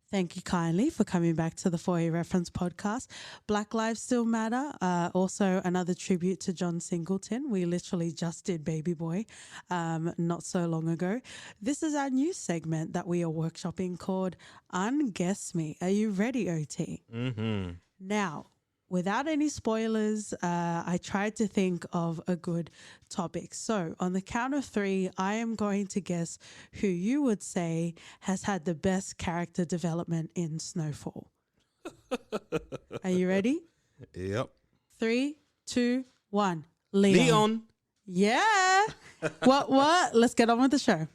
Thank you kindly for coming back to the For Your Reference podcast. Black Lives Still Matter. Also, another tribute to John Singleton. We literally just did Baby Boy not so long ago. This is our new segment that we are workshopping called Unguess Me. Are you ready, OT? Mm-hmm. Now, without any spoilers, I tried to think of a good topic. So on the count of 3, I am going to guess who you would say has had the best character development in Snowfall. Are you ready? Yep. 3, 2, 1. Leon. Yeah. What? Let's get on with the show.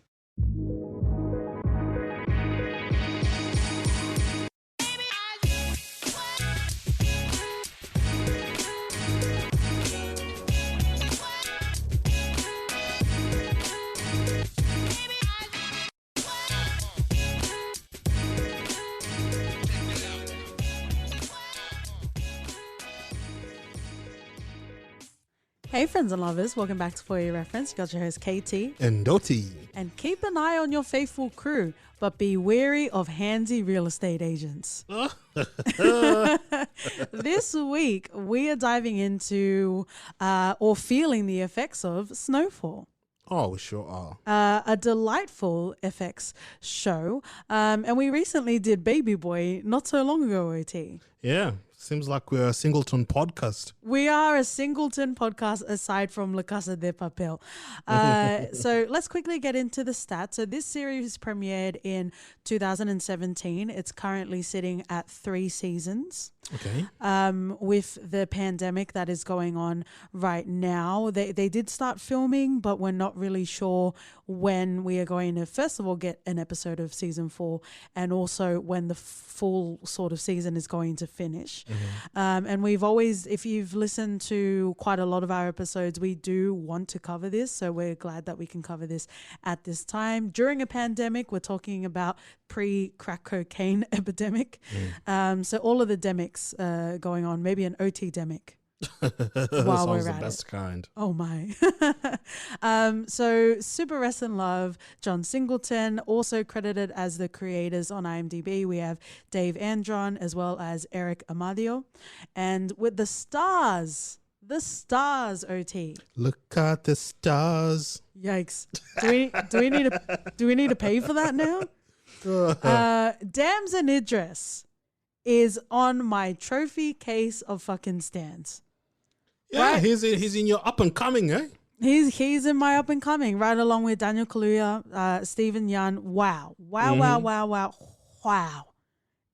Hey friends and lovers, welcome back to For Your Reference. You got your host KT And Doti. and keep an eye on your faithful crew, but be wary of handsy real estate agents. This week we are diving into or feeling the effects of Snowfall. Oh, we sure are. A delightful FX show. And we recently did Baby Boy not so long ago, OT. Yeah. Seems like we're a singleton podcast. We are a singleton podcast aside from La Casa de Papel. So let's quickly get into the stats. So this series premiered in 2017. It's currently sitting at 3 seasons. Okay. With the pandemic that is going on right now, they did start filming, but we're not really sure when we are going to, first of all, get an episode of season 4 and also when the full sort of season is going to finish. And we've always, if you've listened to quite a lot of our episodes, we do want to cover this. So we're glad that we can cover this at this time. During a pandemic, we're talking about pre-crack cocaine epidemic. So all of the demics going on, maybe an OT-demic. While we're the at best it. kind. Oh my. So Super Rest and Love, John Singleton, also credited as the creators on IMDb. We have Dave Andron as well as Eric Amadio. And with the stars, OT. Look at the stars. Yikes. Do we need to pay for that now? Damson Idris is on my trophy case of fucking stands. Yeah, Right. he's in your up and coming, eh? He's in my up and coming, right along with Daniel Kaluuya, Stephen Yeun. Wow.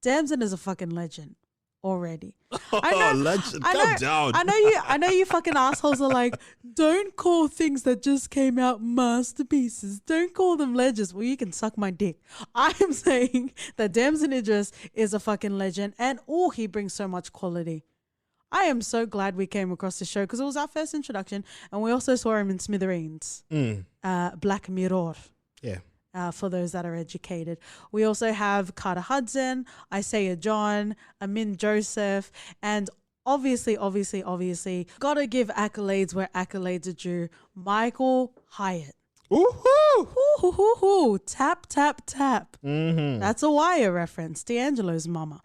Damson is a fucking legend already. Legend. Calm down. I know you fucking assholes are like, don't call things that just came out masterpieces. Don't call them legends. Well, you can suck my dick. I am saying that Damson Idris is a fucking legend and he brings so much quality. I am so glad we came across the show because it was our first introduction and we also saw him in Smithereens, Black Mirror. Yeah. For those that are educated. We also have Carter Hudson, Isaiah John, Amin Joseph, and obviously, gotta give accolades where accolades are due. Michael Hyatt. Woohoo! Ooh, tap, tap, tap. Mm-hmm. That's a Wire reference, D'Angelo's mama.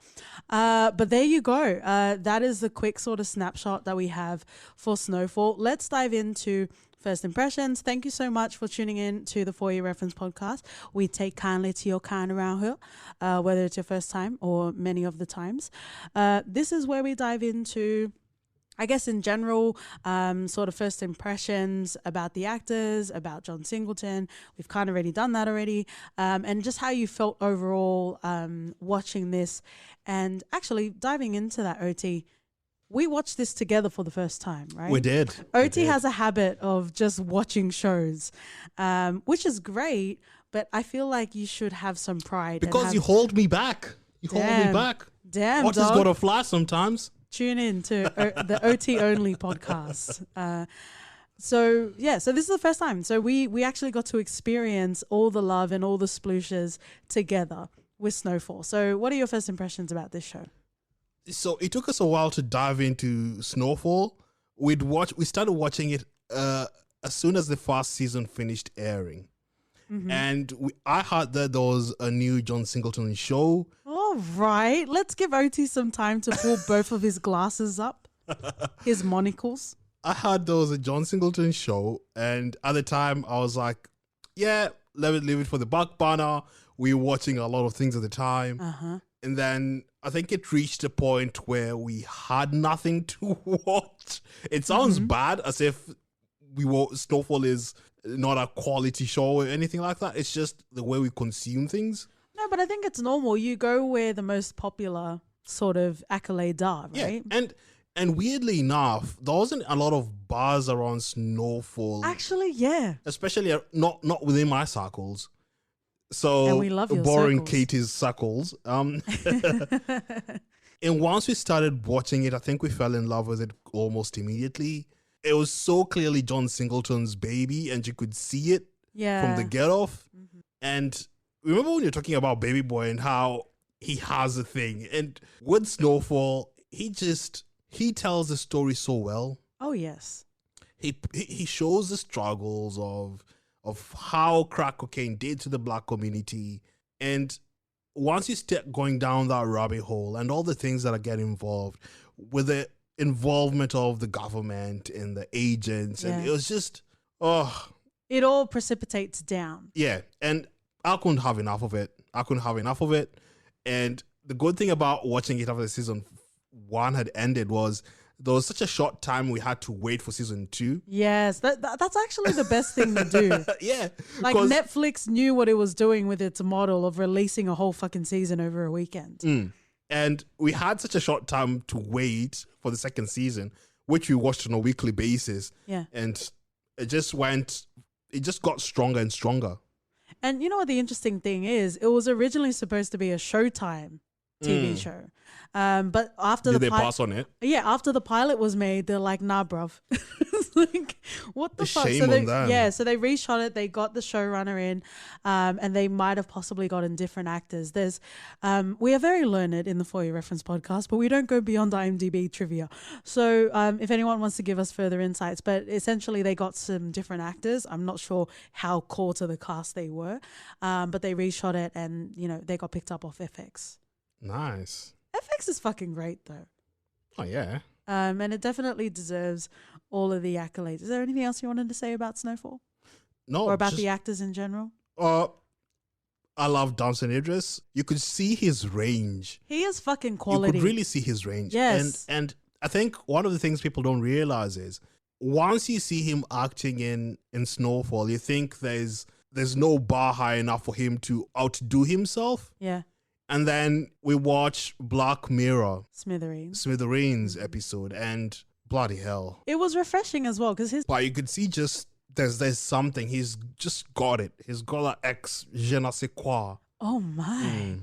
But there you go. That is the quick sort of snapshot that we have for Snowfall. Let's dive into first impressions. Thank you so much for tuning in to the For Your Reference podcast. We take kindly to your kind around here, whether it's your first time or many of the times. This is where we dive into, I guess in general, sort of first impressions about the actors, about John Singleton. We've kind of already done that already. And just how you felt overall watching this. And actually diving into that, OT, we watched this together for the first time, right? We did. OT has a habit of just watching shows, which is great, but I feel like you should have some pride. Because you hold me back. Hold me back. Damn, Watch has dog. got to fly sometimes. Tune in to the OT only podcast. So this is the first time. So we actually got to experience all the love and all the splooshes together with Snowfall. So what are your first impressions about this show? So it took us a while to dive into Snowfall. We started watching it as soon as the first season finished airing. And I heard that there was a new John Singleton show. Oh, All right. Let's give OT some time to pull both of his glasses up, his monocles. I heard there was a John Singleton show, and at the time I was like, yeah, let me leave it for the back burner. We were watching a lot of things at the time. And then I think it reached a point where we had nothing to watch. It sounds bad, as if Snowfall is not a quality show or anything like that. It's just the way we consume things. No, but I think it's normal. You go where the most popular sort of accolades are, right? Yeah, and weirdly enough, there wasn't a lot of buzz around Snowfall. Actually, yeah. Especially not within my circles. So And we love your boring circles. Katie's circles. And once we started watching it, I think we fell in love with it almost immediately. It was so clearly John Singleton's baby, and you could see it from the get off. And remember when you're talking about Baby Boy and how he has a thing, and with Snowfall, he tells the story so well. Oh, yes. He shows the struggles of how crack cocaine did to the black community. And once you start going down that rabbit hole and all the things that are getting involved with the involvement of the government and the agents, and it was just, it all precipitates down. Yeah. And I couldn't have enough of it. And the good thing about watching it after season 1 had ended was there was such a short time we had to wait for season 2. Yes, that's actually the best thing to do. Yeah. Like Netflix knew what it was doing with its model of releasing a whole fucking season over a weekend. And we had such a short time to wait for the second season, which we watched on a weekly basis. Yeah. And it just got stronger and stronger. And you know what the interesting thing is? It was originally supposed to be a Showtime TV show. But after Did they pass on it? Yeah, after the pilot was made, they're like, nah, bruv. It's like, what the fuck? Shame on them. Yeah, so they reshot it. They got the showrunner in, and they might have possibly gotten different actors. We are very learned in the For Your Reference podcast, but we don't go beyond IMDb trivia. So if anyone wants to give us further insights, but essentially they got some different actors. I'm not sure how core to the cast they were, but they reshot it, and they got picked up off FX. Nice. FX is fucking great though. Oh yeah. And it definitely deserves all of the accolades. Is there anything else you wanted to say about Snowfall? No. Or about the actors in general? I love Damson Idris. You could see his range. He is fucking quality. You could really see his range. Yes. And I think one of the things people don't realize is once you see him acting in Snowfall, you think there's no bar high enough for him to outdo himself. Yeah. And then we watch Black Mirror, Smithereens episode, and bloody hell. It was refreshing as well because But you could see just there's something. He's just got it. He's got that je ne sais quoi. Oh my.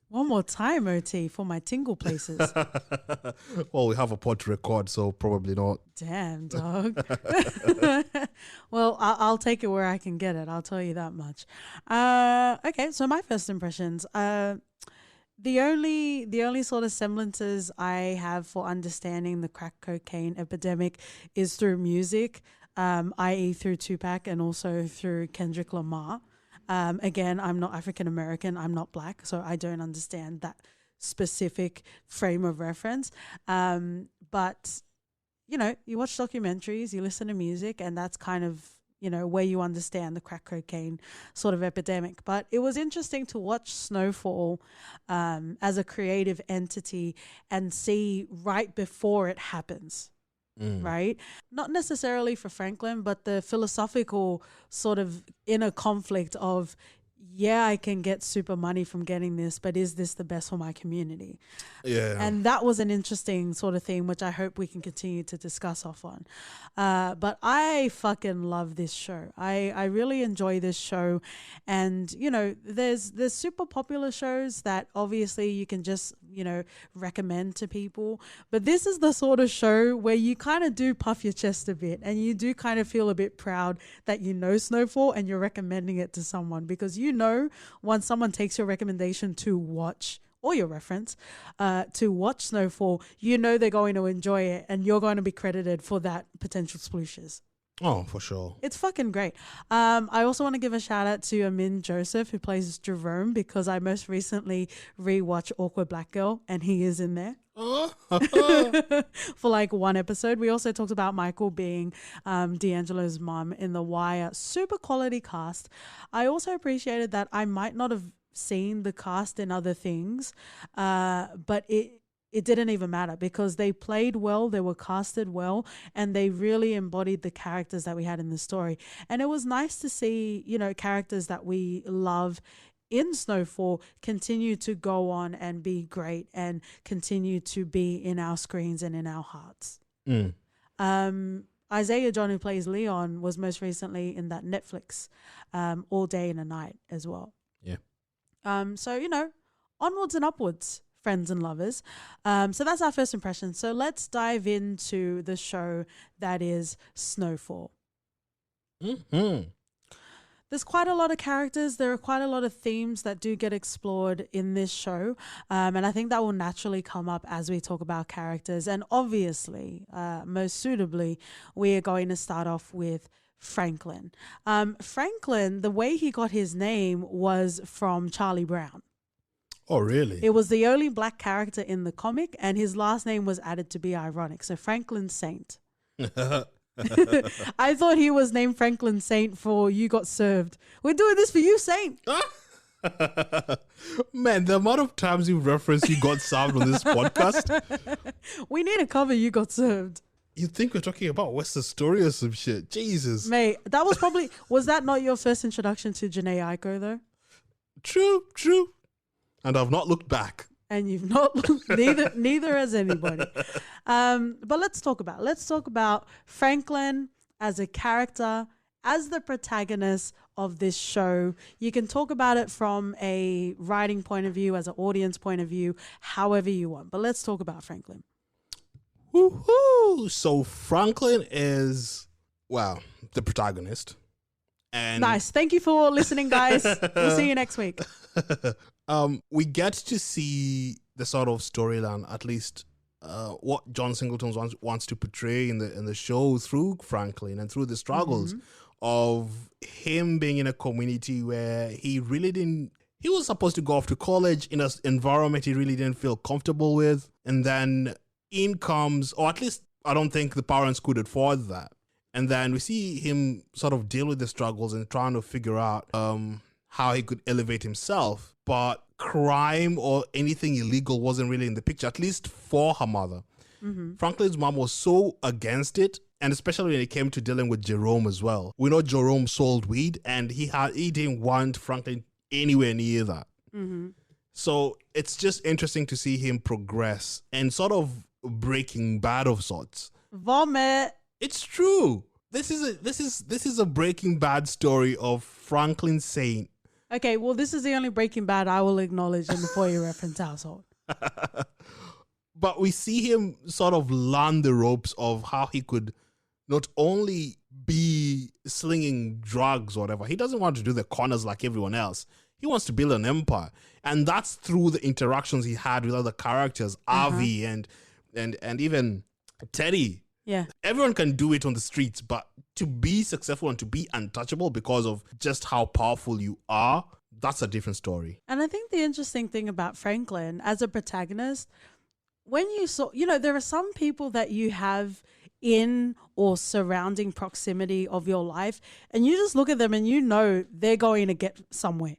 One more time, OT, for my tingle places. Well, we have a pod to record, so probably not. Damn, dog. Well, I'll take it where I can get it. I'll tell you that much. Okay, so my first impressions. The only sort of semblances I have for understanding the crack cocaine epidemic is through music, i.e. through Tupac and also through Kendrick Lamar. Again, I'm not African American, I'm not black, so I don't understand that specific frame of reference. But, you watch documentaries, you listen to music, and that's kind of, where you understand the crack cocaine sort of epidemic. But it was interesting to watch Snowfall as a creative entity and see right before it happens. Right? Not necessarily for Franklin, but the philosophical sort of inner conflict of, yeah, I can get super money from getting this, but is this the best for my community? Yeah. And that was an interesting sort of theme, which I hope we can continue to discuss off on. But I fucking love this show. I really enjoy this show. And, there's super popular shows that obviously you can just, recommend to people. But this is the sort of show where you kind of do puff your chest a bit and you do kind of feel a bit proud that Snowfall and you're recommending it to someone, because once someone takes your recommendation to watch or your reference to watch Snowfall, they're going to enjoy it and you're going to be credited for that potential splooshes. Oh, for sure. It's fucking great. I also want to give a shout out to Amin Joseph, who plays Jerome, because I most recently rewatched Awkward Black Girl and he is in there. For like one episode. We also talked about Michael being D'Angelo's mom in The Wire. Super quality cast. I also appreciated that I might not have seen the cast in other things, but it didn't even matter because they played well, they were casted well, and they really embodied the characters that we had in the story. And it was nice to see, you know, characters that we love in Snowfall continue to go on and be great and continue to be in our screens and in our hearts. Isaiah John, who plays Leon, was most recently in that Netflix All Day and a Night as well. Yeah. So, you know, onwards and upwards, friends and lovers. So that's our first impression. So let's dive into the show that is Snowfall. There's quite a lot of characters. There are quite a lot of themes that do get explored in this show. And I think that will naturally come up as we talk about characters. And obviously, most suitably, we are going to start off with Franklin. Franklin, the way he got his name was from Charlie Brown. Oh, really? It was the only black character in the comic, and his last name was added to be ironic. So Franklin Saint. I thought he was named Franklin Saint for You Got Served. We're doing this for you, Saint. Man, the amount of times you reference You Got Served on this podcast. We need to cover You Got Served. You think we're talking about West Astoria or some shit? Jesus. Mate, that was probably, was that not your first introduction to Janae Aiko though? True. And I've not looked back. And you've not looked, neither has anybody. But let's talk about Franklin as a character, as the protagonist of this show. You can talk about it from a writing point of view, as an audience point of view, however you want. But let's talk about Franklin. Woohoo! So Franklin is, well, the protagonist. And nice. Thank you for listening, guys. We'll see you next week. We get to see the sort of storyline, at least what John Singleton wants to portray in the show through Franklin and through the struggles of him being in a community where he was supposed to go off to college in an environment he really didn't feel comfortable with. And then in comes, or at least I don't think the parents could afford that. And then we see him sort of deal with the struggles and trying to figure out how he could elevate himself. But crime or anything illegal wasn't really in the picture, at least for her mother. Franklin's mom was so against it, and especially when it came to dealing with Jerome as well. We know Jerome sold weed, and he didn't want Franklin anywhere near that. So it's just interesting to see him progress and sort of Breaking Bad of sorts. Vomit. It's true. This is a Breaking Bad story of Franklin Saint. Okay, well, this is the only Breaking Bad I will acknowledge in the For Your Reference household. But we see him sort of learn the ropes of how he could not only be slinging drugs or whatever. He doesn't want to do the corners like everyone else. He wants to build an empire. And that's through the interactions he had with other characters, Avi and even Teddy. Yeah. Everyone can do it on the streets, but to be successful and to be untouchable because of just how powerful you are, that's a different story. And I think the interesting thing about Franklin as a protagonist, when you saw, there are some people that you have in or surrounding proximity of your life, and you just look at them and they're going to get somewhere.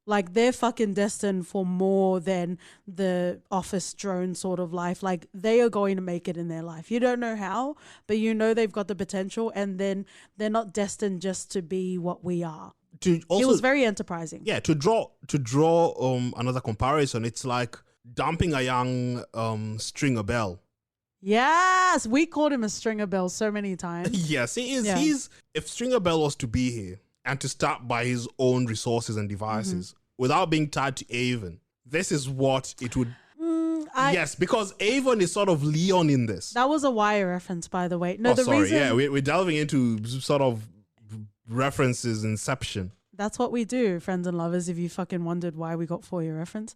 Like they're fucking destined for more than the office drone sort of life. Like they are going to make it in their life. You don't know how, but they've got the potential, and then they're not destined just to be what we are. It was very enterprising. Yeah, to draw another comparison, it's like dumping a young Stringer Bell. Yes, we called him a Stringer Bell so many times. Yes, he is. Yeah. If Stringer Bell was to be here and to start by his own resources and devices without being tied to Avon, this is what it would... yes, because Avon is sort of Leon in this. That was a Wire reference, by the way. No, we're delving into sort of references inception. That's what we do, friends and lovers, if you fucking wondered why we got For Your Reference.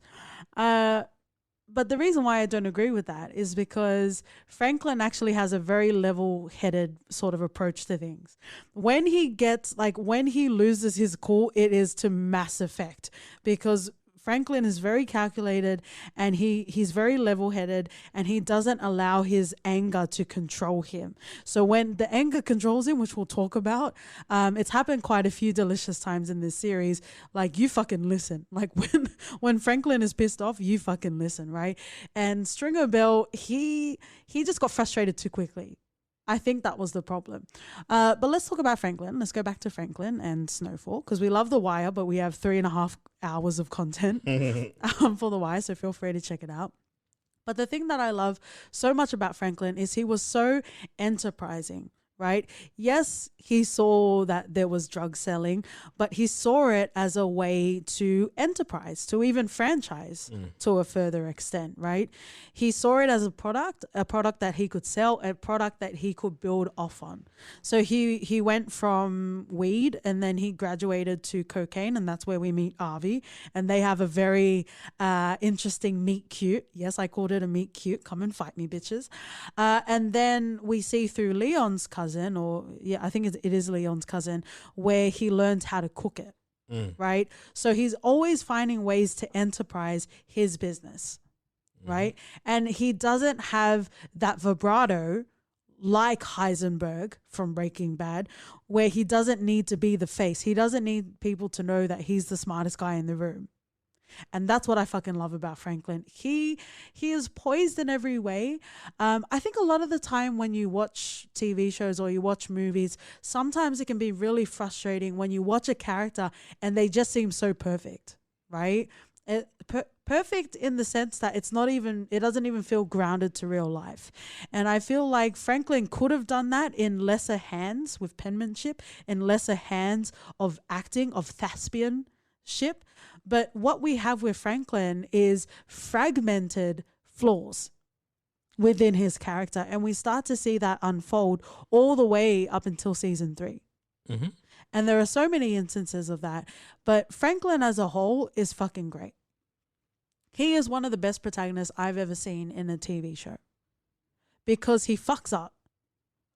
But the reason why I don't agree with that is because Franklin actually has a very level-headed sort of approach to things. When he loses his cool, it is to mass effect, because Franklin is very calculated, and he's very level-headed, and he doesn't allow his anger to control him. So when the anger controls him, which we'll talk about, it's happened quite a few delicious times in this series. Like, you fucking listen. Like, when Franklin is pissed off, you fucking listen, right? And Stringer Bell, he just got frustrated too quickly. I think that was the problem. But let's talk about Franklin. Let's go back to Franklin and Snowfall, because we love The Wire, but we have 3.5 hours of content for The Wire, so feel free to check it out. But the thing that I love so much about Franklin is he was so enterprising, right? Yes, he saw that there was drug selling, but he saw it as a way to enterprise, to even franchise to a further extent, right? He saw it as a product that he could sell, a product that he could build off on. So he went from weed, and then he graduated to cocaine, and that's where we meet Avi, and they have a very interesting meet cute. Yes, I called it a meet cute. Come and fight me, bitches. And then we see through Leon's cousin, I think it is Leon's cousin, where he learns how to cook it, right? So he's always finding ways to enterprise his business, right? And he doesn't have that vibrato like Heisenberg from Breaking Bad, where he doesn't need to be the face. He doesn't need people to know that he's the smartest guy in the room. And that's what I fucking love about Franklin. He is poised in every way. I think a lot of the time when you watch TV shows or you watch movies, sometimes it can be really frustrating when you watch a character and they just seem so perfect, right? Perfect in the sense that it doesn't even feel grounded to real life. And I feel like Franklin could have done that in lesser hands with penmanship, in lesser hands of acting, of thespianship. But what we have with Franklin is fragmented flaws within his character. And we start to see that unfold all the way up until season 3. Mm-hmm. And there are so many instances of that. But Franklin as a whole is fucking great. He is one of the best protagonists I've ever seen in a TV show, because he fucks up.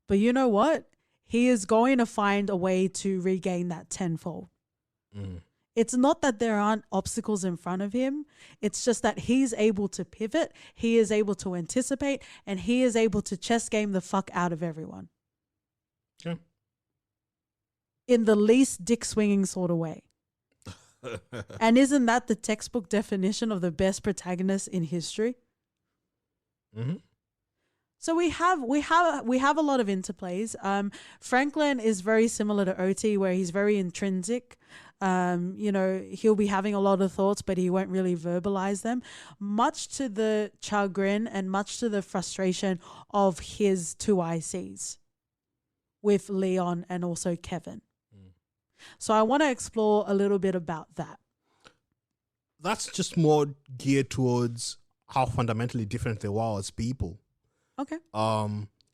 But you know what? He is going to find a way to regain that tenfold. It's not that there aren't obstacles in front of him. It's just that he's able to pivot. He is able to anticipate, and he is able to chess game the fuck out of everyone. Yeah. In the least dick swinging sort of way. And isn't that the textbook definition of the best protagonist in history? Mm-hmm. So we have a lot of interplays. Franklin is very similar to OT, where he's very intrinsic. He'll be having a lot of thoughts, but he won't really verbalize them, much to the chagrin and much to the frustration of his 2 ICs with Leon and also Kevin. So I want to explore a little bit about that. That's just more geared towards how fundamentally different they were as people. Okay.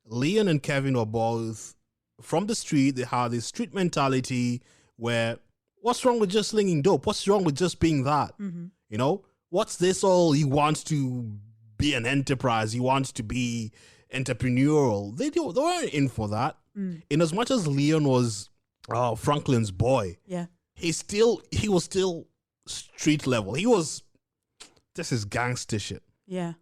Leon and Kevin were both from the street. They had this street mentality where, what's wrong with just slinging dope? What's wrong with just being that? Mm-hmm. You know, what's this all? He wants to be an enterprise. He wants to be entrepreneurial. They weren't in for that. In as much as Leon was Franklin's boy, yeah, he was still street level. This is gangster shit. Yeah.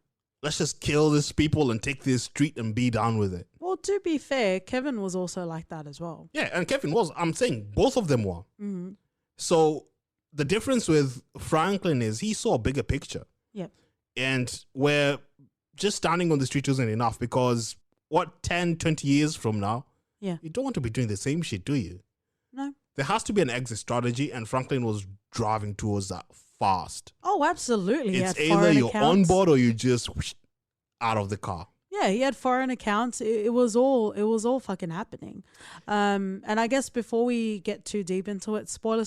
Let's just kill these people and take this street and be done with it. Well, to be fair, Kevin was also like that as well. Yeah, and Kevin was. I'm saying both of them were. Mm-hmm. So the difference with Franklin is he saw a bigger picture. Yep. And where just standing on the street isn't enough, because 10, 20 years from now, yeah, you don't want to be doing the same shit, do you? No. There has to be an exit strategy, and Franklin was driving towards that fast. Oh, absolutely. It's either you're on board or you just out of the car. Yeah, he had foreign accounts. It was all fucking happening. And I guess before we get too deep into it, spoiler.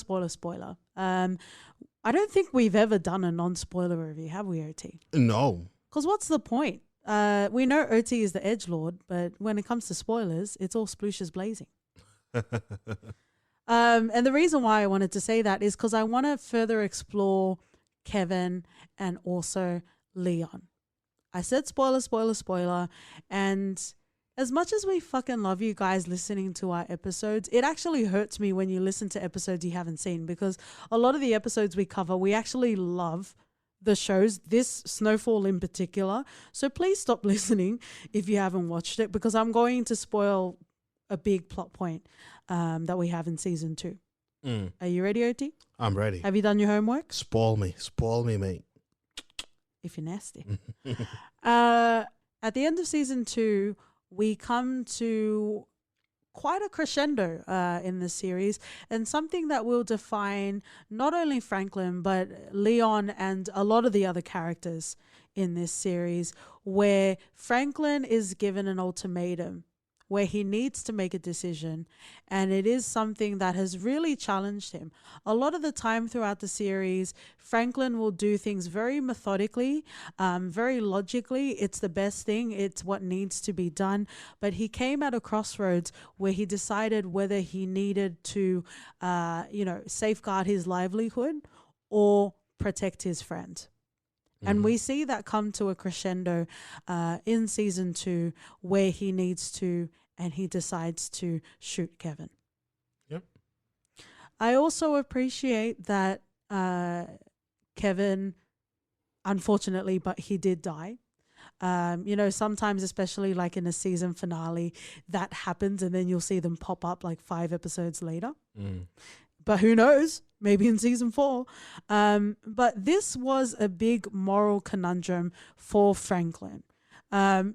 I don't think we've ever done a non-spoiler review, have we, OT? No. Because what's the point? We know OT is the edgelord, but when it comes to spoilers, it's all splooshes blazing. And the reason why I wanted to say that is because I want to further explore Kevin and also Leon. I said spoiler, spoiler, spoiler. And as much as we fucking love you guys listening to our episodes, it actually hurts me when you listen to episodes you haven't seen, because a lot of the episodes we cover, we actually love the shows, this Snowfall in particular. So please stop listening if you haven't watched it, because I'm going to spoil a big plot point that we have in season 2. Are you ready, OT? I'm ready. Have you done your homework? Spoil me, mate. If you're nasty. At the end of season 2, we come to quite a crescendo in the series, and something that will define not only Franklin but Leon and a lot of the other characters in this series, where Franklin is given an ultimatum where he needs to make a decision, and it is something that has really challenged him. A lot of the time throughout the series, Franklin will do things very methodically, very logically. It's the best thing. It's what needs to be done. But he came at a crossroads where he decided whether he needed to, safeguard his livelihood or protect his friend. And we see that come to a crescendo in season 2, where he needs to, and he decides to shoot Kevin. Yep. I also appreciate that Kevin, unfortunately, but he did die. Sometimes, especially like in a season finale, that happens, and then you'll see them pop up like 5 episodes later. But who knows? Maybe in season 4. But this was a big moral conundrum for Franklin.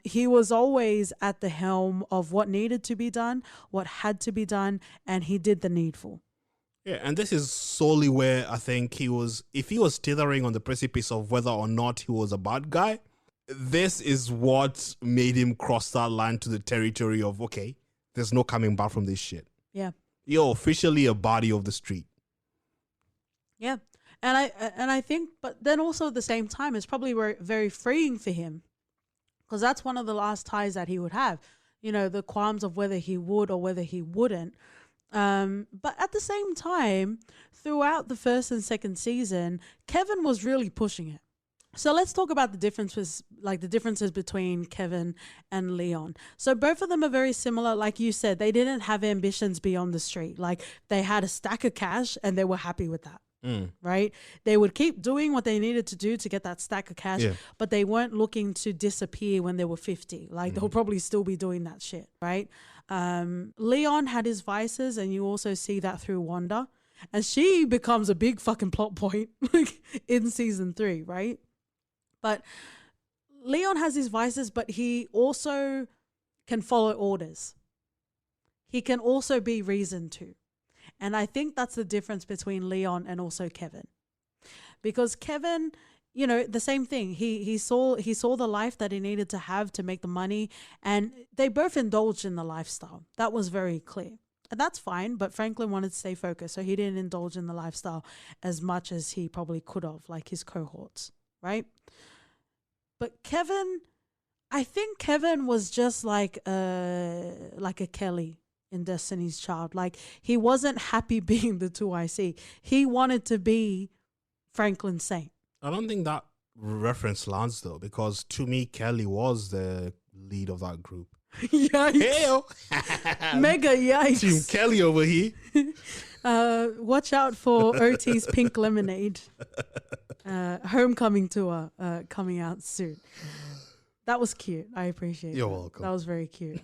He was always at the helm of what needed to be done, what had to be done, and he did the needful. Yeah, and this is solely where I think if he was tethering on the precipice of whether or not he was a bad guy, this is what made him cross that line to the territory of, okay, there's no coming back from this shit. Yeah. You're officially a body of the street. Yeah. And I think, but then also at the same time, it's probably very freeing for him, because that's one of the last ties that he would have, the qualms of whether he would or whether he wouldn't. But at the same time, throughout the first and second season, Kevin was really pushing it. So let's talk about the differences between Kevin and Leon. So both of them are very similar. Like you said, they didn't have ambitions beyond the street. Like, they had a stack of cash and they were happy with that. Right? They would keep doing what they needed to do to get that stack of cash, but they weren't looking to disappear when they were 50. Like, they'll probably still be doing that shit, right? Leon had his vices, and you also see that through Wanda. And she becomes a big fucking plot point in season 3, right? But Leon has his vices, but he also can follow orders. He can also be reasoned to. And I think that's the difference between Leon and also Kevin. Because Kevin, the same thing. He saw the life that he needed to have to make the money, and they both indulged in the lifestyle. That was very clear. And that's fine, but Franklin wanted to stay focused, so he didn't indulge in the lifestyle as much as he probably could have, like his cohorts, right? But Kevin, I think Kevin was just like a Kelly in Destiny's Child. Like, he wasn't happy being the 2IC. He wanted to be Franklin Saint. I don't think that reference lands though, because to me, Kelly was the lead of that group. Yikes. Mega yikes. Team Kelly over here. Watch out for OT's Pink Lemonade homecoming tour coming out soon. That was cute. I appreciate it. You're welcome. That was very cute.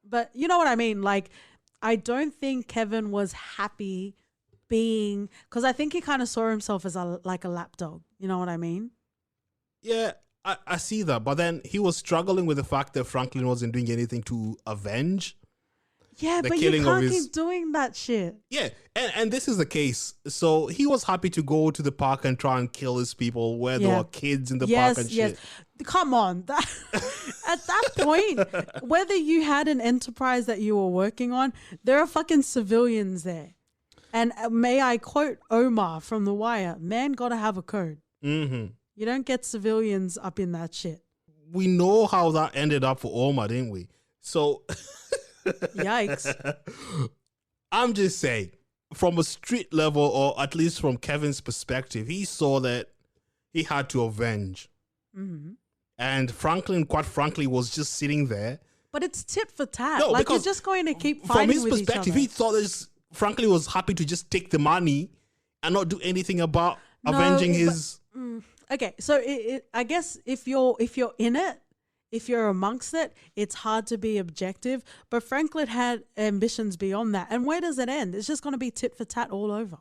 But you know what I mean? Like, I don't think Kevin was happy being, because I think he kind of saw himself as a lapdog. You know what I mean? Yeah, I see that. But then he was struggling with the fact that Franklin wasn't doing anything to avenge. Yeah, but you can't keep doing that shit. Yeah, and this is the case. So he was happy to go to the park and try and kill his people where there were kids in the park and shit. Come on. At that point, whether you had an enterprise that you were working on, there are fucking civilians there. And may I quote Omar from The Wire, man gotta have a code. Mm-hmm. You don't get civilians up in that shit. We know how that ended up for Omar, didn't we? So... Yikes. I'm just saying, from a street level, or at least from Kevin's perspective, he saw that he had to avenge. And Franklin, quite frankly, was just sitting there. But it's tit for tat. No, like, you're because just going to keep fighting from his with perspective, each other. he thought this. Franklin was happy to just take the money and not do anything about avenging his. Okay, so I guess if you're in it, if you're amongst it, it's hard to be objective. But Franklin had ambitions beyond that. And where does it end? It's just going to be tit for tat all over.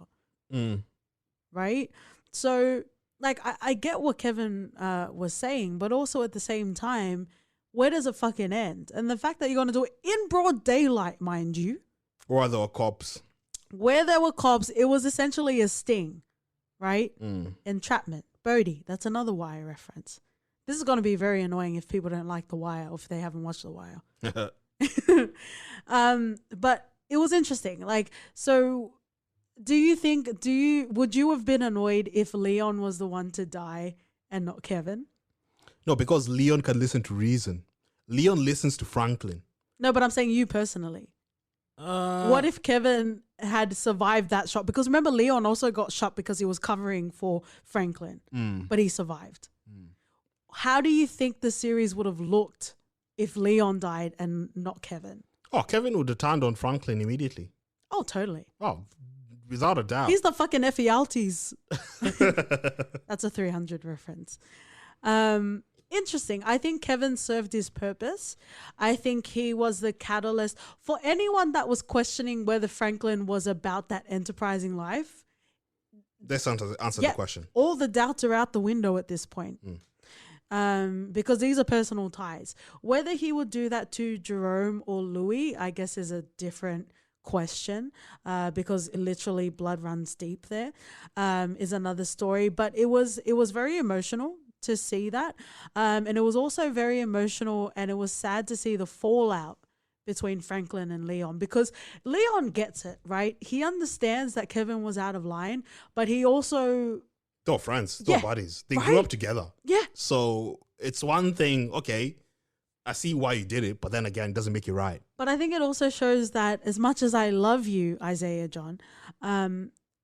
Right? So, like, I get what Kevin was saying, but also at the same time, where does it fucking end? And the fact that you're going to do it in broad daylight, mind you. Or there were cops. Where there were cops, it was essentially a sting, right? Entrapment. Bodhi, that's another Wire reference. This is going to be very annoying if people don't like The Wire or if they haven't watched The Wire. But it was interesting. Like, so would you have been annoyed if Leon was the one to die and not Kevin? No, because Leon can listen to reason. Leon listens to Franklin. No, but I'm saying you personally. What if Kevin had survived that shot? Because remember, Leon also got shot because he was covering for Franklin, but he survived. How do you think the series would have looked if Leon died and not Kevin? Oh, Kevin would have turned on Franklin immediately. Oh, totally. Oh, without a doubt. He's the fucking Ephialtes. That's a 300 reference. Interesting. I think Kevin served his purpose. I think he was the catalyst for anyone that was questioning whether Franklin was about that enterprising life. This answers the question. All the doubts are out the window at this point. Because these are personal ties. Whether he would do that to Jerome or Louis, I guess, is a different question, because literally blood runs deep there, is another story. But it was very emotional to see that, and it was also very emotional, and it was sad to see the fallout between Franklin and Leon, because Leon gets it, right? He understands that Kevin was out of line, but he also... They're friends, they're buddies. They grew up together. Yeah. So it's one thing, okay, I see why you did it, but then again, it doesn't make you right. But I think it also shows that as much as I love you, Isaiah John,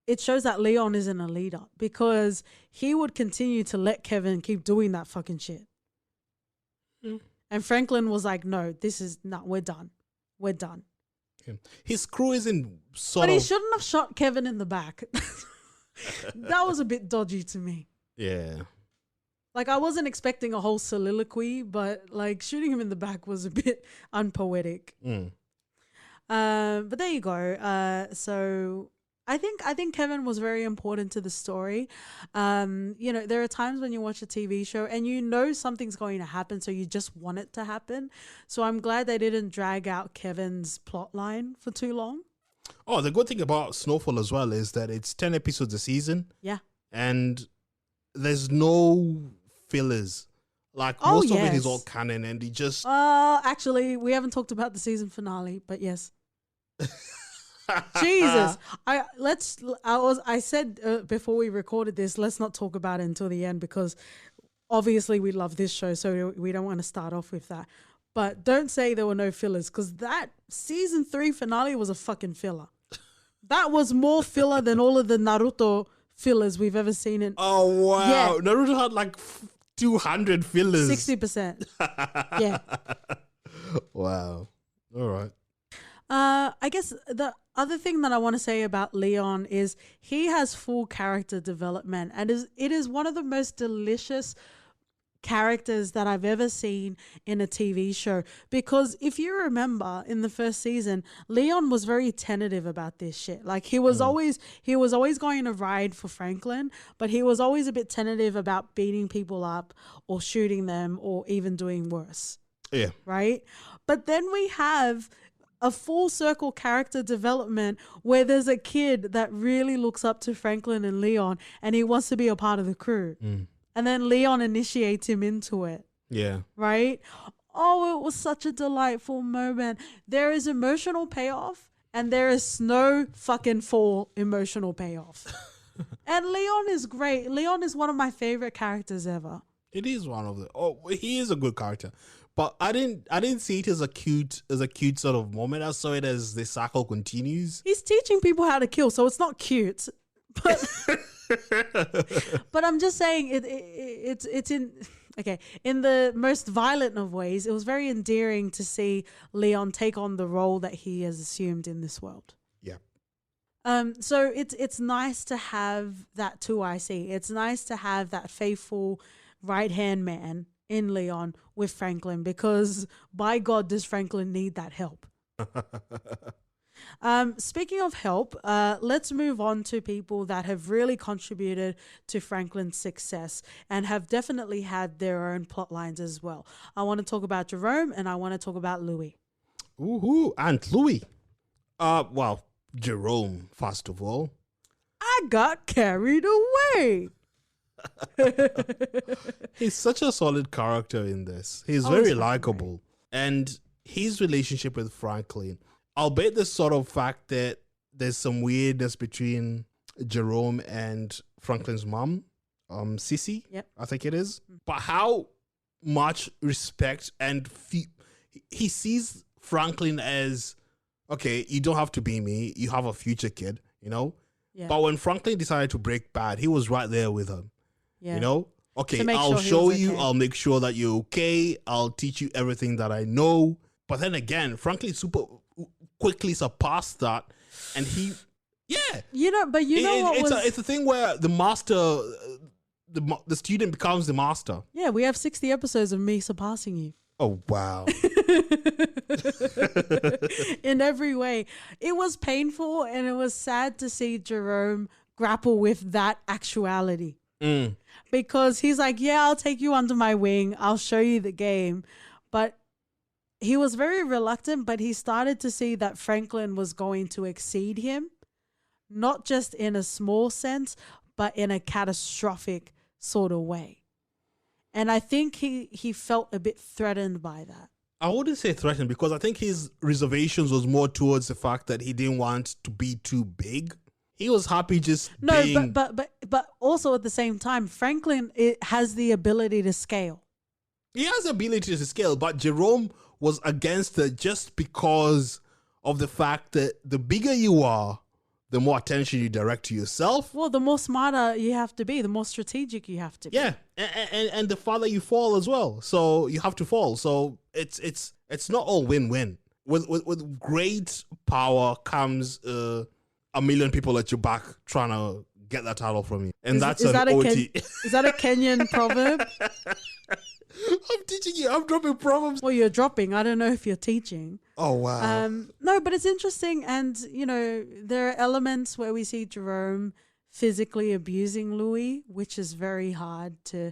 it shows that Leon isn't a leader, because he would continue to let Kevin keep doing that fucking shit. And Franklin was like, no, we're done. We're done. Yeah. His crew isn't But he shouldn't have shot Kevin in the back. That was a bit dodgy to me. Yeah. Like, I wasn't expecting a whole soliloquy, but like shooting him in the back was a bit unpoetic. But there you go. So I think Kevin was very important to the story. There are times when you watch a TV show and you know something's going to happen, so you just want it to happen. So I'm glad they didn't drag out Kevin's plot line for too long. Oh, the good thing about Snowfall as well is that it's 10 episodes a season. Yeah. And there's no fillers. Like, most of it is all canon, and it just... Actually, we haven't talked about the season finale, but yes. Jesus. I said before we recorded this, let's not talk about it until the end, because obviously we love this show, so we don't want to start off with that. But don't say there were no fillers, because that season 3 finale was a fucking filler. That was more filler than all of the Naruto fillers we've ever seen in. Oh, wow. Yeah. Naruto had like 200 fillers. 60%. Yeah. Wow. All right. I guess the other thing that I want to say about Leon is he has full character development, and it is one of the most delicious characters that I've ever seen in a TV show. Because if you remember in the first season, Leon was very tentative about this shit. Like, he was always going to ride for Franklin, but he was always a bit tentative about beating people up or shooting them or even doing worse. Yeah. Right? But then we have a full circle character development where there's a kid that really looks up to Franklin and Leon, and he wants to be a part of the crew. And then Leon initiates him into it. Yeah. Right? Oh, it was such a delightful moment. There is emotional payoff, and there is no fucking fall emotional payoff. And Leon is great. Leon is one of my favorite characters ever. It is one of the... Oh, he is a good character. But I didn't see it as a cute sort of moment. I saw it as the cycle continues. He's teaching people how to kill, so it's not cute. But but I'm just saying it's in okay, in the most violent of ways, it was very endearing to see Leon take on the role that he has assumed in this world. Yeah. So it's nice to have that 2IC. It's nice to have that faithful right hand man in Leon with Franklin, because by God, does Franklin need that help? Speaking of help, let's move on to people that have really contributed to Franklin's success and have definitely had their own plot lines as well. I want to talk about Jerome and I want to talk about Louis. Ooh, Aunt Louis. Well, Jerome, first of all. I got carried away. He's such a solid character in this. He's very likable. And his relationship with Franklin, albeit the sort of fact that there's some weirdness between Jerome and Franklin's mom, Sissy, yep. I think it is. But how much respect and he sees Franklin as, okay, you don't have to be me. You have a future kid, you know? Yeah. But when Franklin decided to break bad, he was right there with him. Yeah. You know? Okay, I'll show you. Okay. I'll make sure that you're okay. I'll teach you everything that I know. But then again, Franklin super quickly surpassed that. And he, yeah. It's a thing where the master, the student becomes the master. Yeah, we have 60 episodes of me surpassing you. Oh, wow. In every way. It was painful and it was sad to see Jerome grapple with that actuality. Because he's like, yeah, I'll take you under my wing. I'll show you the game. But he was very reluctant, but he started to see that Franklin was going to exceed him, not just in a small sense, but in a catastrophic sort of way. And I think he felt a bit threatened by that. I wouldn't say threatened, because I think his reservations was more towards the fact that he didn't want to be too big. He was happy just being... but also at the same time, Franklin has the ability to scale. He has the ability to scale, but Jerome was against it just because of the fact that the bigger you are, the more attention you direct to yourself. Well, the more smarter you have to be, the more strategic you have to be. Yeah, and the farther you fall as well. So you have to fall. So it's not all win-win. With great power comes a million people at your back trying to get that title from you. And that's an OT. Is that a Kenyan proverb? I'm teaching you. I'm dropping proverbs. Well, you're dropping. I don't know if you're teaching. Oh, wow. No, but it's interesting. And, you know, there are elements where we see Jerome physically abusing Louis, which is very hard to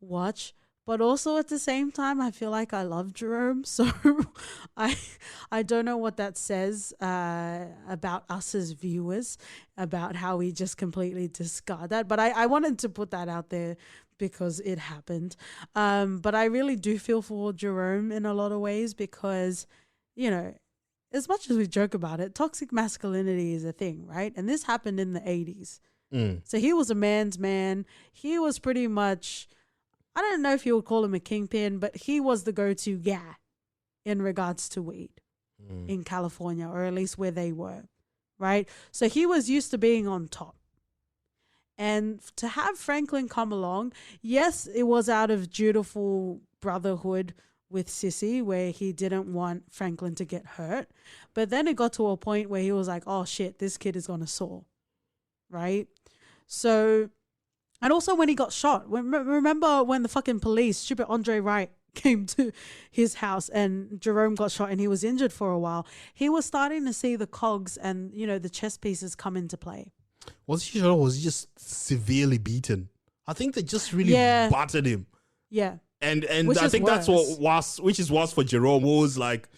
watch. But also at the same time, I feel like I love Jerome. So I don't know what that says about us as viewers, about how we just completely discard that. But I wanted to put that out there because it happened. But I really do feel for Jerome in a lot of ways because, you know, as much as we joke about it, toxic masculinity is a thing, right? And this happened in the 80s. So he was a man's man. He was pretty much... I don't know if you would call him a kingpin, but he was the go-to guy in regards to weed in California, or at least where they were, right? So he was used to being on top. And to have Franklin come along, yes, it was out of dutiful brotherhood with Sissy, where he didn't want Franklin to get hurt. But then it got to a point where he was like, oh shit, this kid is going to soar, right? So... And also when he got shot, remember when the fucking police, stupid Andre Wright, came to his house and Jerome got shot and he was injured for a while, he was starting to see the cogs and, you know, the chess pieces come into play. Was he shot or was he just severely beaten? I think they just really battered him. Yeah. And I think that's which is worse for Jerome, who was like,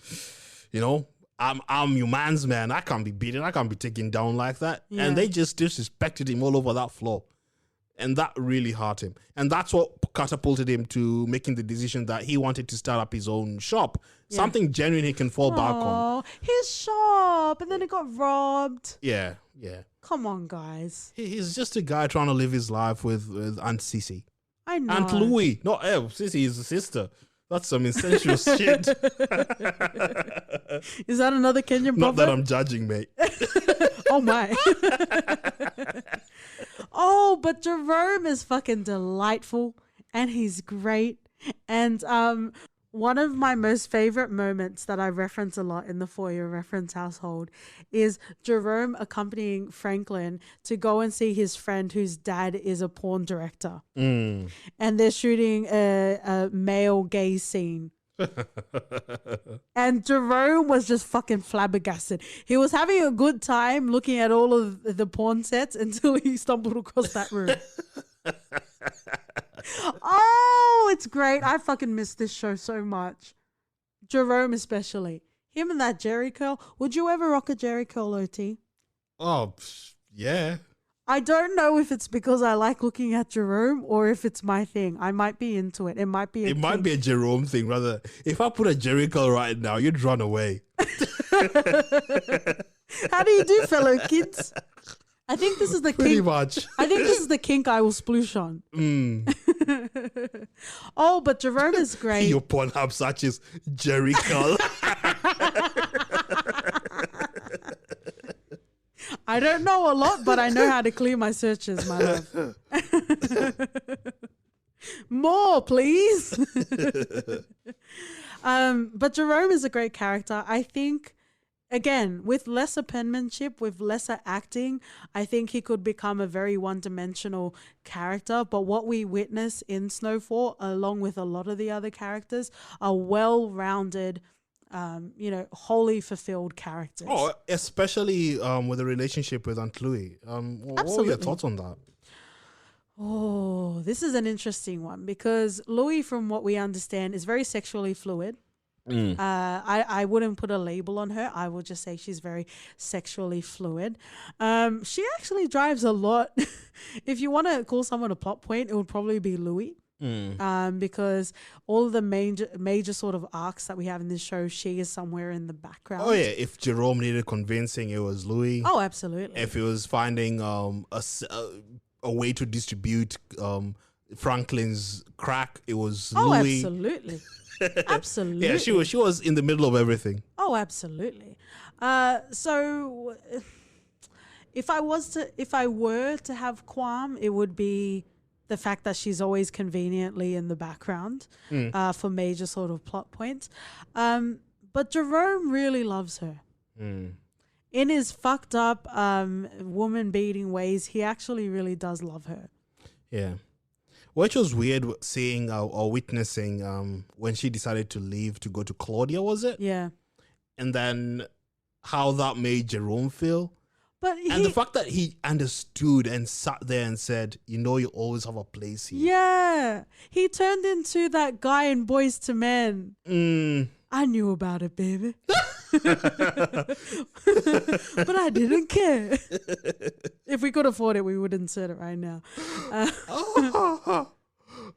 you know, I'm your man's man. I can't be beaten. I can't be taken down like that. Yeah. And they just disrespected him all over that floor. And that really hurt him. And that's what catapulted him to making the decision that he wanted to start up his own shop. Yeah. Something genuine he can fall back on. His shop. And then it got robbed. Yeah. Come on, guys. He's just a guy trying to live his life with Aunt Sissy. I know. Aunt Louis. Not Sissy is a sister. That's some incestuous shit. Is that another Kenyan proverb? Not that I'm judging, mate. Oh, my. Oh, but Jerome is fucking delightful. and he's great. And one of my most favorite moments that I reference a lot in the For Your Reference household is Jerome accompanying Franklin to go and see his friend whose dad is a porn director. And they're shooting a male gay scene. And Jerome was just fucking flabbergasted. He was having a good time looking at all of the porn sets until he stumbled across that room. Oh, it's great. I fucking miss this show so much. Jerome especially. Him and that Jerry curl. Would you ever rock a Jerry curl, OT? Oh, yeah. I don't know if it's because I like looking at Jerome or if it's my thing. I might be into it. It might be It might be a Jerome thing, rather. If I put a Jerry curl right now, you'd run away. How do you do, fellow kids? I think this is the Pretty kink. much. I think this is the kink I will sploosh on. Oh, but Jerome is great. Your Pornhub such as Jerry curl. I don't know a lot, but I know how to clear my searches, my love. More, please. But Jerome is a great character. I think, again, with lesser penmanship, with lesser acting, I think he could become a very one-dimensional character. But what we witness in Snowfall, along with a lot of the other characters, are well-rounded, wholly fulfilled characters. Oh, especially with the relationship with Aunt Louie. What were your thoughts on that? Oh, this is an interesting one because Louie, from what we understand, is very sexually fluid. I wouldn't put a label on her. I would just say she's very sexually fluid. She actually drives a lot. If you want to call someone a plot point, it would probably be Louie. Because all of the major sort of arcs that we have in this show, she is somewhere in the background. Oh yeah, if Jerome needed convincing, it was Louie. Oh, absolutely. If it was finding a way to distribute Franklin's crack, it was Louie. Oh, absolutely. Absolutely. Yeah, she was in the middle of everything. Oh, absolutely. So if I were to have qualm, it would be the fact that she's always conveniently in the background for major sort of plot points. But Jerome really loves her. In his fucked up woman beating ways, he actually really does love her. Yeah. Which was weird seeing or witnessing when she decided to leave to go to Claudia, was it? Yeah. And then how that made Jerome feel. And the fact that he understood and sat there and said, you always have a place here. Yeah. He turned into that guy in Boys to Men. I knew about it, baby. But I didn't care. If we could afford it, we would insert it right now.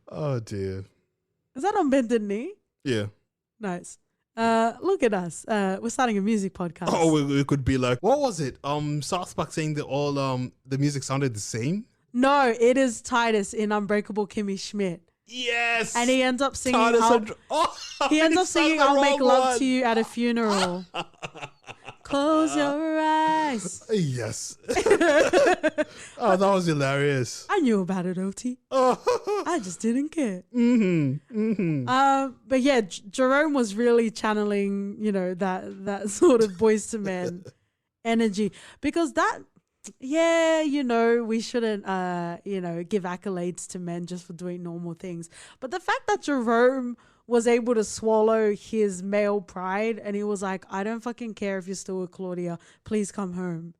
Oh, dear. Is that on Bended Knee? Yeah. Nice. Look at us. We're starting a music podcast. Oh, we could be like, what was it? South Park saying that all the music sounded the same? No, it is Titus in Unbreakable Kimmy Schmidt. Yes. And he ends up singing He ends up singing I'll Make Love to You at a Funeral. Close your eyes. Yes. Oh, that was hilarious. I knew about it, OT. I just didn't care. But yeah, Jerome was really channeling, that sort of Boys to Men energy, because we shouldn't, give accolades to men just for doing normal things. But the fact that Jerome was able to swallow his male pride and he was like, I don't fucking care if you're still with Claudia. Please come home.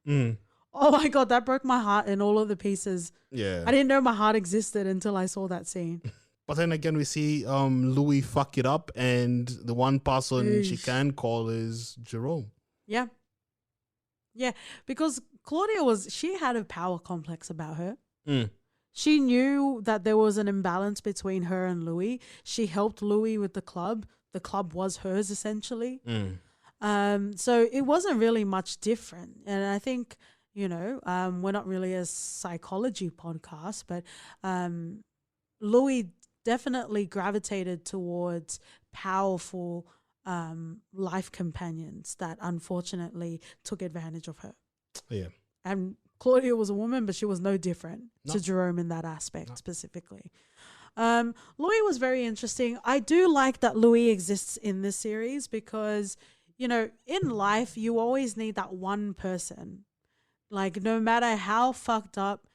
Oh my God, that broke my heart in all of the pieces. Yeah. I didn't know my heart existed until I saw that scene. But then again, we see Louis fuck it up, and the one person she can call is Jerome. Yeah. Yeah, because Claudia she had a power complex about her. She knew that there was an imbalance between her and Louis. She helped Louis with the club. The club was hers, essentially. So it wasn't really much different. And I think, we're not really a psychology podcast, but Louis definitely gravitated towards powerful life companions that unfortunately took advantage of her. Yeah. And Claudia was a woman, but she was no different to Jerome in that aspect specifically. Louis was very interesting. I do like that Louis exists in this series because, you know, in life, you always need that one person. Like, no matter how fucked up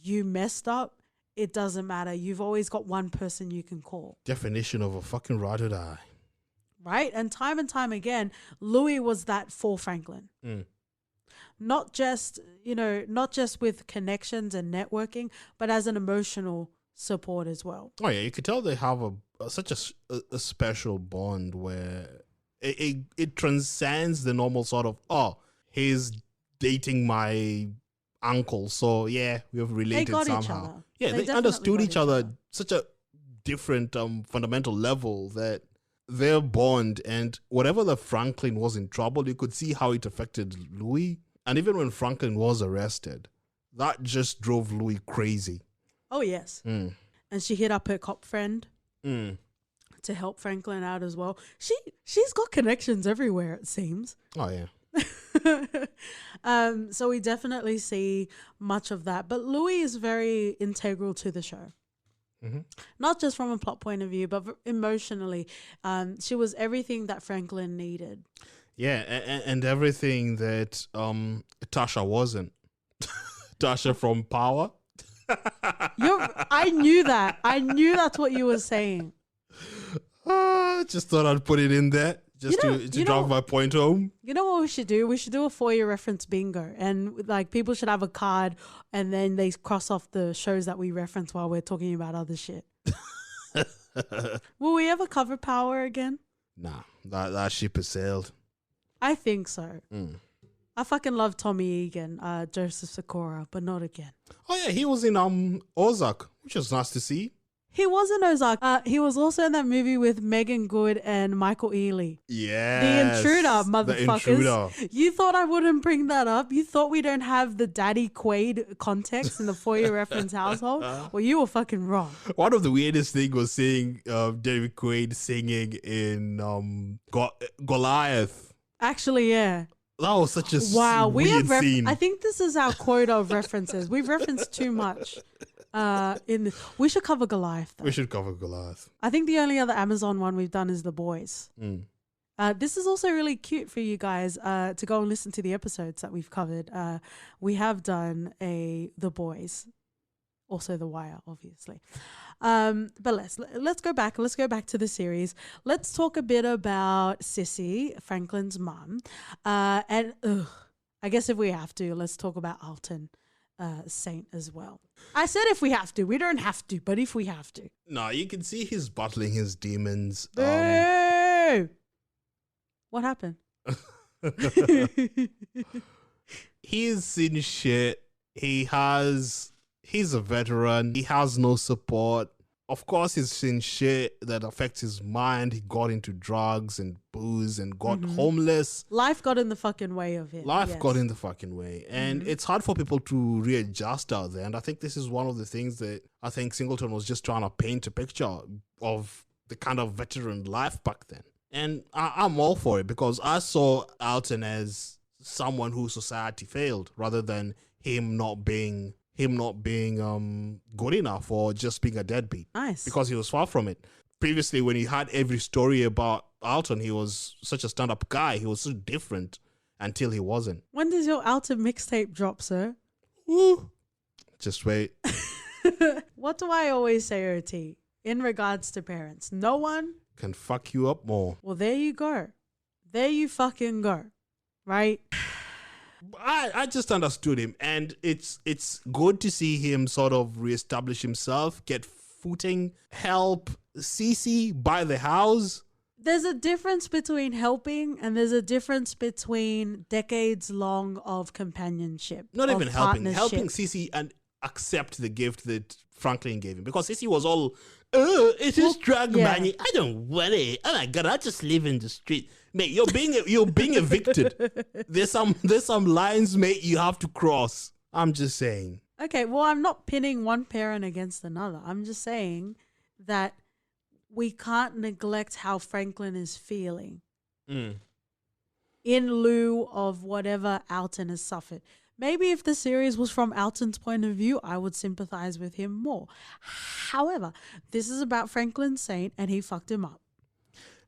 you messed up, it doesn't matter. You've always got one person you can call. Definition of a fucking ride or die. Right? And time again, Louis was that for Franklin. Not just, you know, not just with connections and networking, but as an emotional support as well. Oh, yeah. You could tell they have such a special bond where it transcends the normal sort of, oh, he's dating my uncle. So, yeah, we have related They got somehow. each other. Yeah, they definitely understood got each other such a different fundamental level that their bond, and whatever the Franklin was in trouble, you could see how it affected Louis. And even when Franklin was arrested, that just drove Louis crazy. Oh, yes. And she hit up her cop friend to help Franklin out as well. She's got connections everywhere, it seems. Oh, yeah. So we definitely see much of that. But Louis is very integral to the show. Not just from a plot point of view, but emotionally. She was everything that Franklin needed. Yeah, and everything that Tasha wasn't. Tasha from Power. I knew that. I knew that's what you were saying. Just thought I'd put it in there just to drive my point home. You know what we should do? We should do a for-you reference bingo. And like people should have a card and then they cross off the shows that we reference while we're talking about other shit. Will we ever cover Power again? Nah, that ship has sailed. I think so. I fucking love Tommy Egan, Joseph Sikora, but not again. Oh yeah, he was in Ozark, which was nice to see. He was in Ozark. He was also in that movie with Megan Good and Michael Ealy. Yeah, The Intruder, motherfuckers. The Intruder. You thought I wouldn't bring that up? You thought we don't have the Daddy Quaid context in the for-you reference household? Well, you were fucking wrong. One of the weirdest things was seeing David Quaid singing in Goliath. Actually, yeah. That was such a weird scene. I think this is our quota of references. We've referenced too much. We should cover Goliath, though. We should cover Goliath. I think the only other Amazon one we've done is The Boys. This is also really cute for you guys to go and listen to the episodes that we've covered. We have done The Boys, also The Wire, obviously. But let's go back. Let's go back to the series. Let's talk a bit about Sissy, Franklin's mum. And I guess if we have to, let's talk about Alton. Saint as well. I said if we have to. We don't have to, but if we have to. No, you can see he's battling his demons. Boo! What happened? He's seen shit. He's a veteran. He has no support. Of course, he's seen shit that affects his mind. He got into drugs and booze and got homeless. Life got in the fucking way of it. Life got in the fucking way. And it's hard for people to readjust out there. And I think this is one of the things that I think Singleton was just trying to paint a picture of the kind of veteran life back then. And I'm all for it because I saw Alton as someone who society failed rather than him not being good enough or just being a deadbeat. Nice. Because he was far from it. Previously, when he had every story about Alton, he was such a stand-up guy. He was so different until he wasn't. When does your Alton mixtape drop, sir? Woo. Just wait. What do I always say, OT, in regards to parents? No one can fuck you up more. Well, there you go. There you fucking go. Right? I just understood him, and it's good to see him sort of reestablish himself, get footing, help Cece buy the house. There's a difference between helping and there's a difference between decades long of companionship. Not even helping Cece and accept the gift that Franklin gave him, because Cece was all, it's just drug money. I don't want it. Oh my God, I just live in the street. Mate, you're being evicted. There's some lines, mate, you have to cross. I'm just saying. Okay, well, I'm not pinning one parent against another. I'm just saying that we can't neglect how Franklin is feeling in lieu of whatever Alton has suffered. Maybe if the series was from Alton's point of view, I would sympathize with him more. However, this is about Franklin Saint and he fucked him up.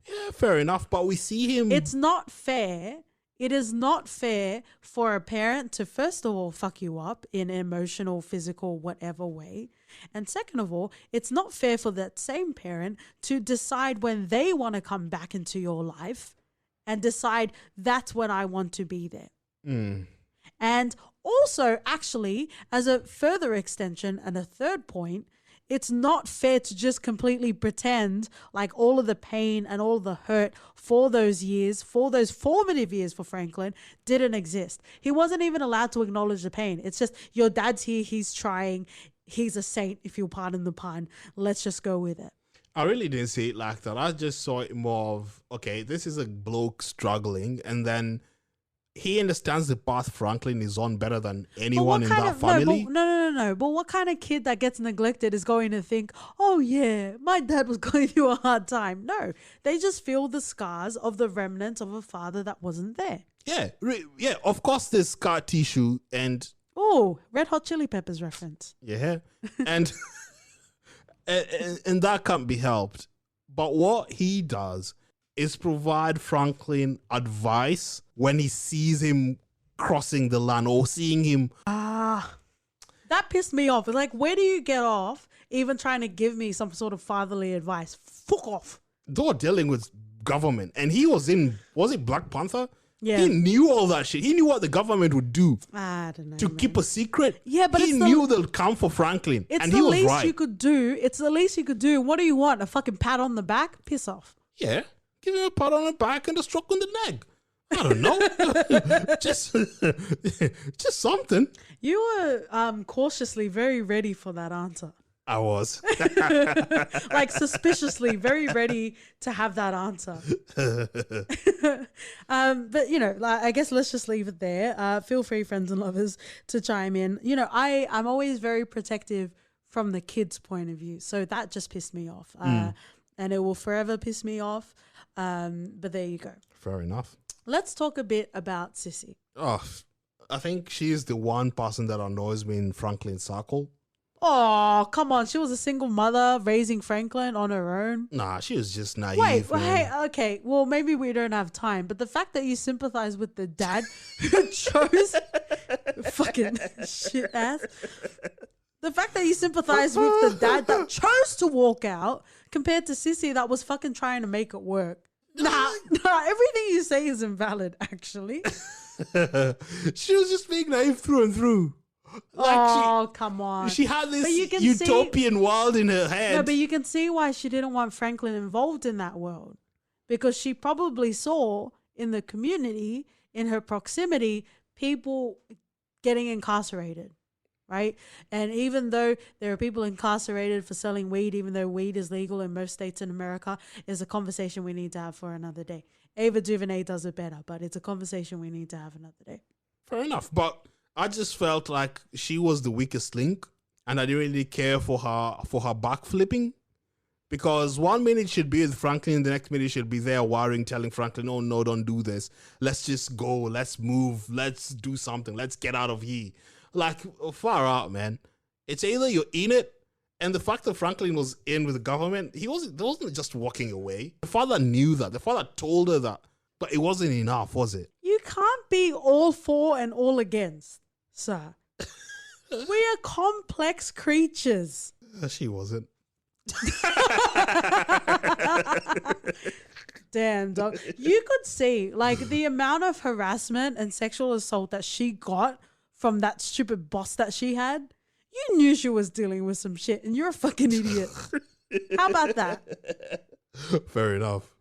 Yeah, fair enough. But we see him. It's not fair. It is not fair for a parent to, first of all, fuck you up in an emotional, physical, whatever way. And second of all, it's not fair for that same parent to decide when they want to come back into your life and decide that's when I want to be there. And also, actually, as a further extension and a third point, it's not fair to just completely pretend like all of the pain and all of the hurt for those years, for those formative years for Franklin, didn't exist. He wasn't even allowed to acknowledge the pain. It's just, your dad's here, he's trying, he's a saint, if you'll pardon the pun. Let's just go with it. I really didn't see it like that. I just saw it more of, okay, this is a bloke struggling, and then he understands the path Franklin is on better than anyone in that family. No. But what kind of kid that gets neglected is going to think, oh yeah, my dad was going through a hard time? No, they just feel the scars of the remnants of a father that wasn't there. Yeah, yeah. Of course, there's scar tissue and Red Hot Chili Peppers reference. Yeah, and and that can't be helped. But what he does is provide Franklin advice when he sees him crossing the land or seeing him. That pissed me off. It's like, where do you get off even trying to give me some sort of fatherly advice? Fuck off. They're dealing with government, and he was it Black Panther? Yeah. He knew all that shit. He knew what the government would do. I don't know. To keep a secret. Yeah, but he knew they'll come for Franklin. It's and the he was least right. you could do. It's the least you could do. What do you want? A fucking pat on the back? Piss off. Yeah. Give him a pat on the back and a stroke on the neck. I don't know. just something. You were cautiously very ready for that answer. I was. Like suspiciously very ready to have that answer. But, you know, like, I guess let's just leave it there. Feel free, friends and lovers, to chime in. You know, I'm always very protective from the kids' point of view. So that just pissed me off. And it will forever piss me off. But there you go. Fair enough. Let's talk a bit about Sissy. Oh, I think she's the one person that annoys me in Franklin's circle. Oh, come on. She was a single mother raising Franklin on her own. Nah, she was just naive. Wait, man. hey, okay. Well, maybe we don't have time, but the fact that you sympathize with the dad who chose fucking shit ass. The fact that you sympathize with the dad that chose to walk out compared to Sissy that was fucking trying to make it work. Nah, everything you say is invalid, actually. She was just being naive through and through. Like come on. She had this utopian world in her head. No, but you can see why she didn't want Franklin involved in that world. Because she probably saw in the community, in her proximity, people getting incarcerated. Right? And even though there are people incarcerated for selling weed, even though weed is legal in most states in America, is a conversation we need to have for another day. Ava DuVernay does it better, but it's a conversation we need to have another day. Fair enough. But I just felt like she was the weakest link, and I didn't really care for her backflipping. Because 1 minute she'd be with Franklin, the next minute she'd be there worrying, telling Franklin, oh no, don't do this. Let's just go. Let's move. Let's do something. Let's get out of here. Like, far out, man. It's either you're in it, and the fact that Franklin was in with the government, there wasn't just walking away. The father knew that. The father told her that. But it wasn't enough, was it? You can't be all for and all against, sir. We are complex creatures. She wasn't. Damn, dog. You could see, like, the amount of harassment and sexual assault that she got from that stupid boss that she had. You knew she was dealing with some shit, and you're a fucking idiot. How about that? Fair enough.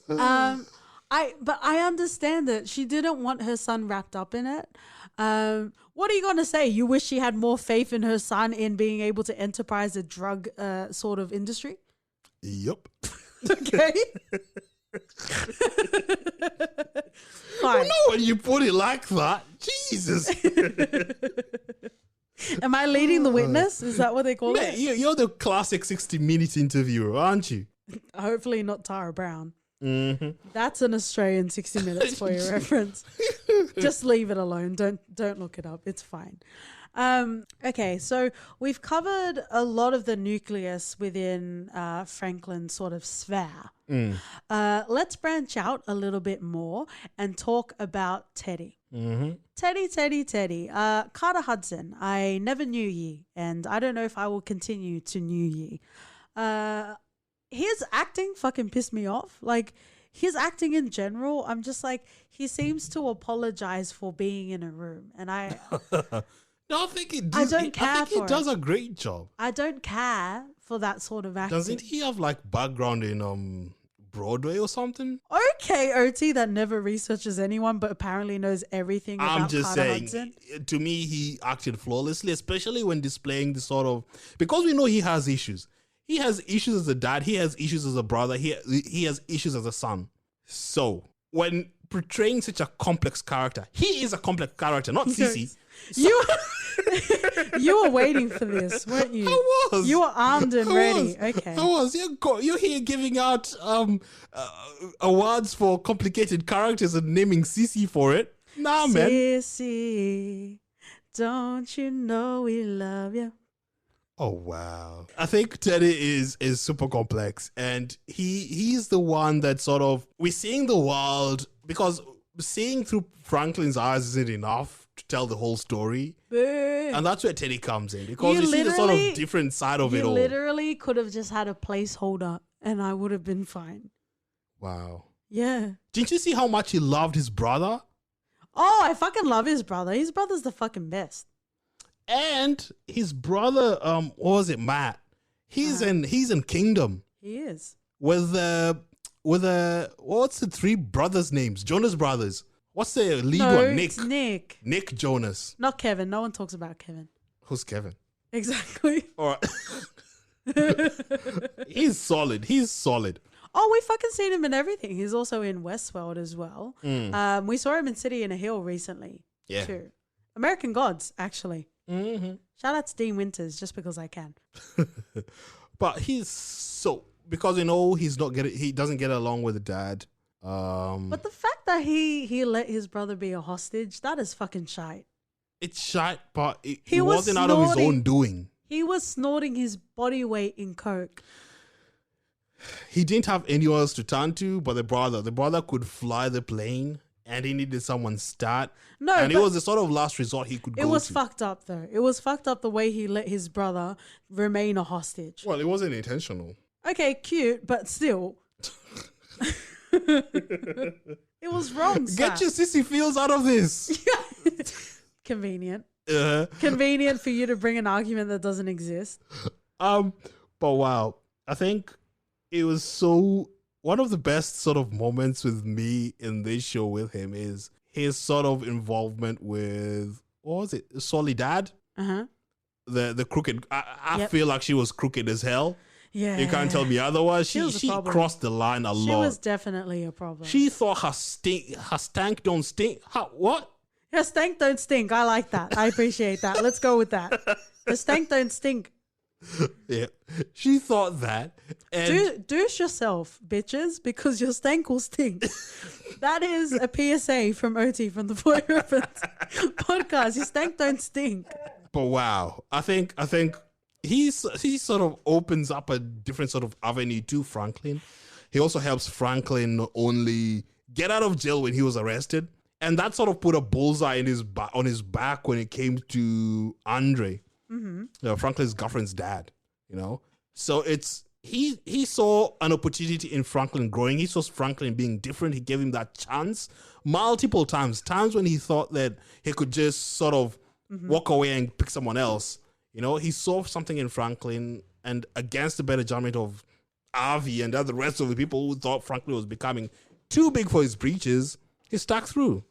But I understand that she didn't want her son wrapped up in it. What are you going to say? You wish she had more faith in her son in being able to enterprise a drug sort of industry? Yep. Okay. Well, no, when you put it like that, Jesus. Am I leading the witness? Is that what they call it? You're the classic 60 Minutes interviewer, aren't you? Hopefully not Tara Brown. That's an Australian 60 Minutes for your reference. Just leave it alone. Don't look it up. It's fine. Okay, so we've covered a lot of the nucleus within Franklin's sort of sphere. Let's branch out a little bit more and talk about Teddy. Teddy. Carter Hudson. I never knew ye, and I don't know if I will continue to knew ye. His acting fucking pissed me off. Like, his acting in general, I'm just like, he seems to apologize for being in a room, and I... No, I think he does. I don't care I think for he does a great job. I don't care for that sort of acting. Doesn't he have like background in Broadway or something? Okay, OT that never researches anyone but apparently knows everything about I'm just Carter saying, Hudson. to me, he acted flawlessly, especially when displaying the sort of... Because we know he has issues. He has issues as a dad. He has issues as a brother. He has issues as a son. So, when portraying such a complex character, he is a complex character, not Sissy. You were waiting for this, weren't you? I was. You were armed and ready. Okay. I was. You're here giving out awards for complicated characters and naming Sissy for it. Nah, man. Sissy, don't you know we love you? Oh wow! I think Teddy is super complex, and he's the one that sort of we're seeing the world, because seeing through Franklin's eyes isn't enough to tell the whole story, and that's where Teddy comes in, because you see the sort of different side of it all. You literally could have just had a placeholder, and I would have been fine. Wow! Yeah. Didn't you see how much he loved his brother? Oh, I fucking love his brother. His brother's the fucking best. And his brother, what was it, Matt? He's in Kingdom. He is. With what's the three brothers' names? Jonas Brothers. What's the lead one? Nick. It's Nick. Nick Jonas. Not Kevin. No one talks about Kevin. Who's Kevin? Exactly. All right. He's solid. Oh, we fucking seen him in everything. He's also in Westworld as well. We saw him in City in a Hill recently. Yeah. Too. American Gods, actually. Mm-hmm. Shout out to Dean Winters, just because I can. But because he doesn't get along with the dad. But the fact that he let his brother be a hostage, that is fucking shite. It's shite, but it He was wasn't out of his own doing. He was snorting his body weight in coke. He didn't have anyone else to turn to, but the brother could fly the plane, and he needed someone stat. No, and it was the sort of last resort he could go to. It was fucked up, though. It was fucked up the way he let his brother remain a hostage. Well, it wasn't intentional. Okay, cute, but still. It was wrong, sir. Get your sissy feels out of this. Convenient. Convenient for you to bring an argument that doesn't exist. But wow, I think it was one of the best sort of moments with me in this show with him is his sort of involvement with, what was it, Soledad? Uh-huh. The crooked, I feel like she was crooked as hell. Yeah. You can't tell me otherwise. She crossed the line a lot. She was definitely a problem. She thought her stank don't stink. What? Her stank don't stink. I like that. I appreciate that. Let's go with that. The stank don't stink. Yeah, she thought that. And douche yourself, bitches, because your stank will stink. That is a PSA from OT from the Boy Reference podcast. Your stank don't stink. But wow, I think he sort of opens up a different sort of avenue to Franklin. He also helps Franklin not only get out of jail when he was arrested, and that sort of put a bullseye on his back when it came to Andre. Mm-hmm. Franklin's girlfriend's dad, So he saw an opportunity in Franklin growing. He saw Franklin being different. He gave him that chance multiple times when he thought that he could just sort of walk away and pick someone else. He saw something in Franklin, and against the better judgment of Avi and the rest of the people who thought Franklin was becoming too big for his breeches, he stuck through.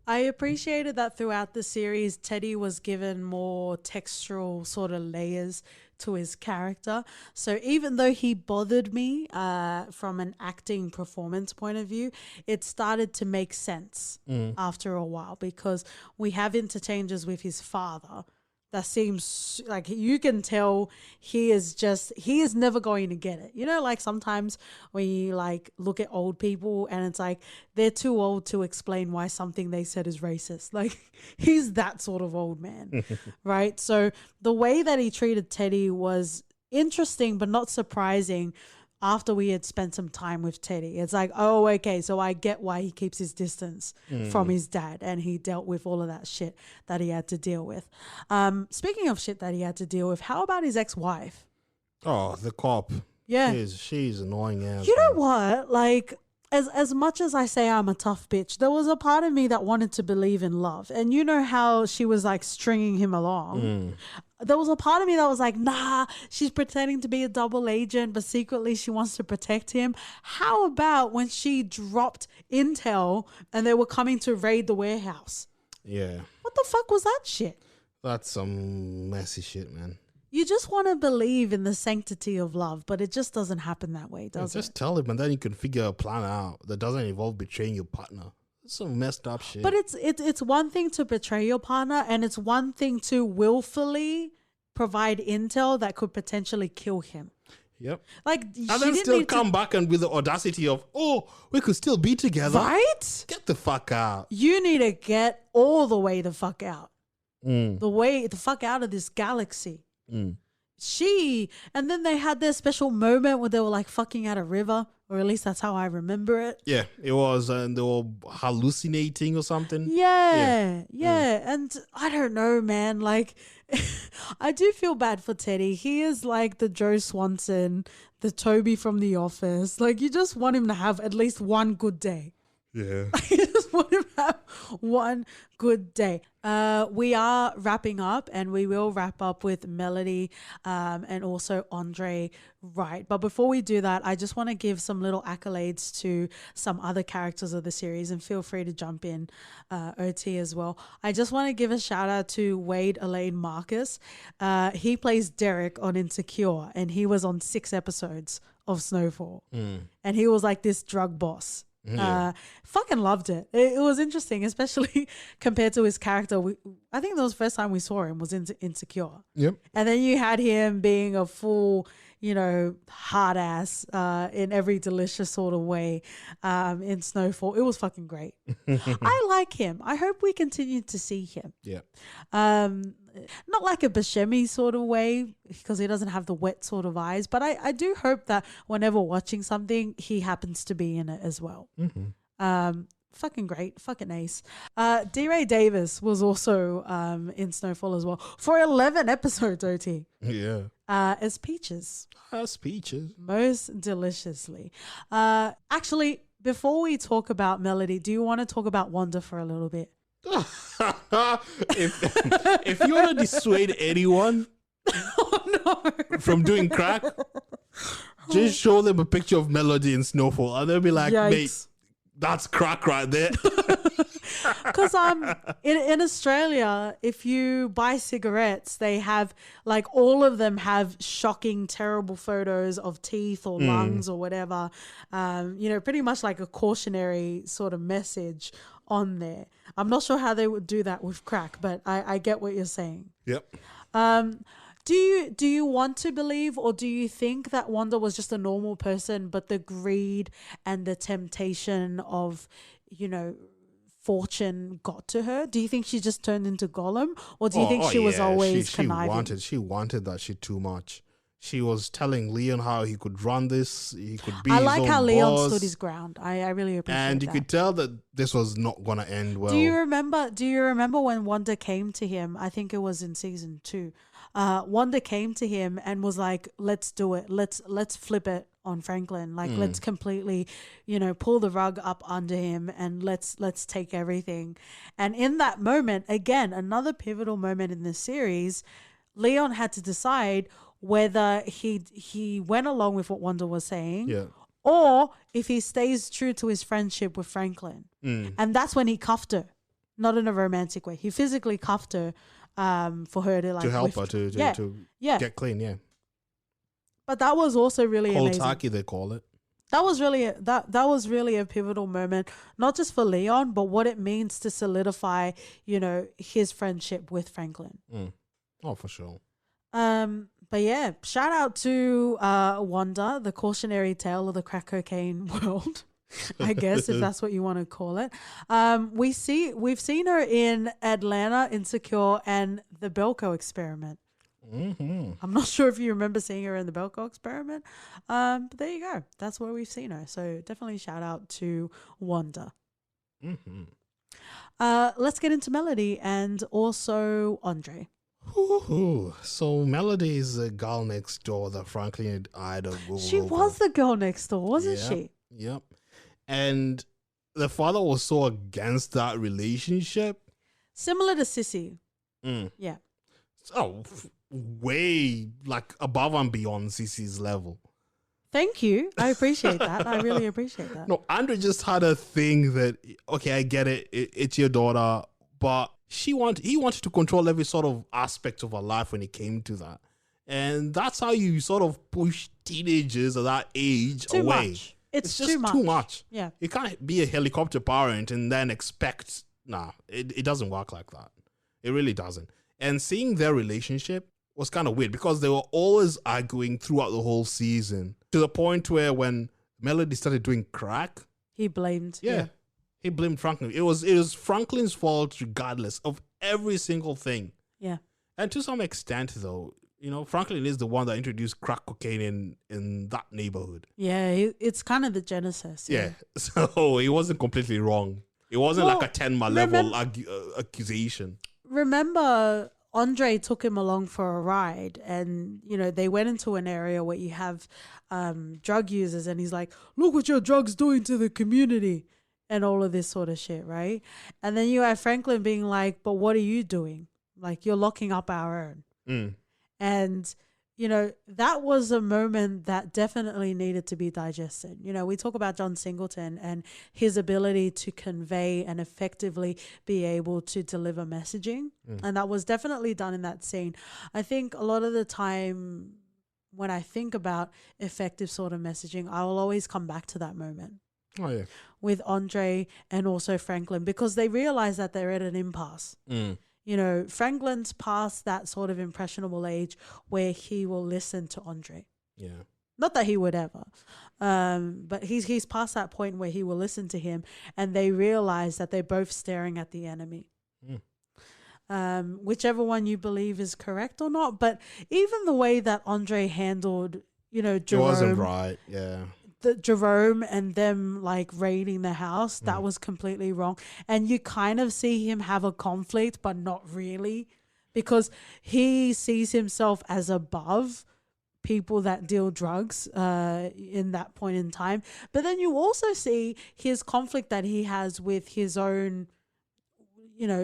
I appreciated that throughout the series, Teddy was given more textural sort of layers to his character. So even though he bothered me from an acting performance point of view, it started to make sense after a while, because we have interchanges with his father that seems like you can tell he is never going to get it. You know, like sometimes when you like look at old people and it's like they're too old to explain why something they said is racist. Like he's that sort of old man, right? So the way that he treated Teddy was interesting but not surprising. After we had spent some time with Teddy, it's like, oh, okay, so I get why he keeps his distance from his dad, and he dealt with all of that shit that he had to deal with. Speaking of shit that he had to deal with, how about his ex-wife? Oh, the cop. Yeah. She's annoying as. You know what? Like, as much as I say I'm a tough bitch, there was a part of me that wanted to believe in love. And you know how she was like stringing him along? There was a part of me that was like, nah, she's pretending to be a double agent, but secretly she wants to protect him. How about when she dropped intel and they were coming to raid the warehouse? Yeah. What the fuck was that shit? That's some messy shit, man. You just want to believe in the sanctity of love, but it just doesn't happen that way, does it? Just tell him and then you can figure a plan out that doesn't involve betraying your partner. It's some messed up shit. But it's one thing to betray your partner, and it's one thing to willfully provide intel that could potentially kill him. Yep. Like, and then still come back and with the audacity of, oh, we could still be together. Right? Get the fuck out. You need to get all the way the fuck out. The fuck out of this galaxy. And then they had their special moment where they were like fucking at a river, or at least that's how I remember it. Yeah, it was, and they were hallucinating or something. Yeah. And I don't know, man. Like, I do feel bad for Teddy. He is like the Joe Swanson, the Toby from The Office. Like, you just want him to have at least one good day. Yeah. I just want to have one good day. We are wrapping up, and we will wrap up with Melody and also Andre Wright. But before we do that, I just want to give some little accolades to some other characters of the series, and feel free to jump in, OT, as well. I just want to give a shout out to Wade Elaine Marcus. He plays Derek on Insecure, and he was on 6 episodes of Snowfall. And he was like this drug boss. Fucking loved it. It was interesting, especially compared to his character. I think that was the first time we saw him was in Insecure. Yep. And then you had him being a full, hard ass in every delicious sort of way in Snowfall. It was fucking great. I like him. I hope we continue to see him. Yeah. Not like a Buscemi sort of way, because he doesn't have the wet sort of eyes, but I do hope that whenever watching something, he happens to be in it as well. Fucking great. Fucking ace. D. Ray Davis was also in Snowfall as well for 11 episodes, OT. Yeah. As Peaches. As Peaches. Most deliciously. Actually, before we talk about Melody, do you want to talk about Wanda for a little bit? if you want to dissuade anyone from doing crack, just show them a picture of Melody in Snowfall and they'll be like, yikes. Mate, that's crack right there. Because in Australia, if you buy cigarettes, they have like all of them have shocking, terrible photos of teeth or lungs or whatever. Pretty much like a cautionary sort of message on there. I'm not sure how they would do that with crack, but I get what you're saying. Yep. Do you want to believe, or do you think that Wanda was just a normal person, but the greed and the temptation of, fortune got to her? Do you think she just turned into Gollum, or do you think she was always conniving? She wanted that shit too much. She was telling Leon how he could run this, he could be I his like own how Leon boss. stood his ground. I really appreciate that. And you could tell that this was not going to end well. Do you remember when Wanda came to him? I think it was in season 2. Wanda came to him and was like, let's do it. Let's flip it on Franklin. Like, let's completely, pull the rug up under him and let's take everything. And in that moment, again, another pivotal moment in this series, Leon had to decide whether he went along with what Wanda was saying, or if he stays true to his friendship with Franklin. And that's when he cuffed her, not in a romantic way. He physically cuffed her for her to help her to get clean. Yeah, but that was also really amazing. Holtaki, they call it. That was really a pivotal moment, not just for Leon, but what it means to solidify, his friendship with Franklin. Oh, for sure. But yeah, shout out to Wanda, the cautionary tale of the crack cocaine world, I guess, if that's what you want to call it. We've seen her in Atlanta, Insecure, and the Belko Experiment. Mm-hmm. I'm not sure if you remember seeing her in the Belko Experiment, but there you go. That's where we've seen her. So definitely shout out to Wanda. Mm-hmm. Let's get into Melody and also Andre. Ooh. So Melody is the girl next door that Franklin had eyed of. She was the girl next door, wasn't she? Yep. And the father was so against that relationship. Similar to Sissy. Mm. Yeah. Oh, way like above and beyond Cece's level. Thank you. I appreciate that. I really appreciate that. No, Andre just had a thing that, okay, I get it. It's your daughter, but he wanted to control every sort of aspect of her life when it came to that. And that's how you sort of push teenagers at that age too away. Much. It's just too much. Yeah. You can't be a helicopter parent and then expect, it doesn't work like that. It really doesn't. And seeing their relationship was kind of weird because they were always arguing throughout the whole season to the point where when Melody started doing crack, he blamed. Yeah. He blamed Franklin. It was Franklin's fault regardless of every single thing. Yeah. And to some extent, though, Franklin is the one that introduced crack cocaine in that neighborhood. Yeah, it's kind of the genesis. Yeah. So he wasn't completely wrong. It wasn't like a 10-ma level accusation. Remember, Andre took him along for a ride and, they went into an area where you have drug users and he's like, look what your drug's doing to the community and all of this sort of shit, right? And then you have Franklin being like, but what are you doing? Like, you're locking up our own. Mm. And, that was a moment that definitely needed to be digested. We talk about John Singleton and his ability to convey and effectively be able to deliver messaging. And that was definitely done in that scene. I think a lot of the time when I think about effective sort of messaging, I will always come back to that moment. Oh, yeah. With Andre and also Franklin, because they realize that they're at an impasse. Mm. Franklin's past that sort of impressionable age where he will listen to Andre. Yeah. Not that he would ever, but he's past that point where he will listen to him, and they realize that they're both staring at the enemy. Whichever one you believe is correct or not, but even the way that Andre handled, Jerome, it wasn't right. Yeah. Jerome and them like raiding the house, that was completely wrong. And you kind of see him have a conflict, but not really, because he sees himself as above people that deal drugs in that point in time. But then you also see his conflict that he has with his own,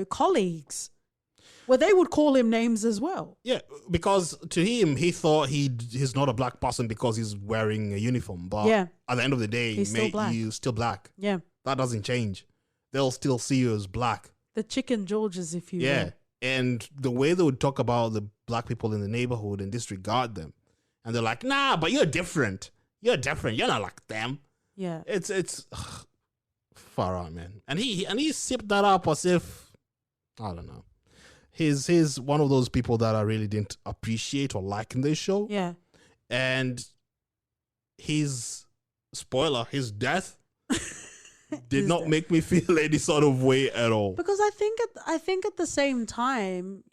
colleagues, where they would call him names as well. Yeah, because to him, he thought he's not a black person because he's wearing a uniform. But at the end of the day, he's still black. You're still black. Yeah. That doesn't change. They'll still see you as black. The chicken Georges, if you will. And the way they would talk about the black people in the neighborhood and disregard them. And they're like, nah, but you're different. You're different. You're not like them. Yeah. It's far out, man. And he sipped that up as if, I don't know. He's one of those people that I really didn't appreciate or like in this show. Yeah. And his death did not make me feel any sort of way at all. Because I think at the same time,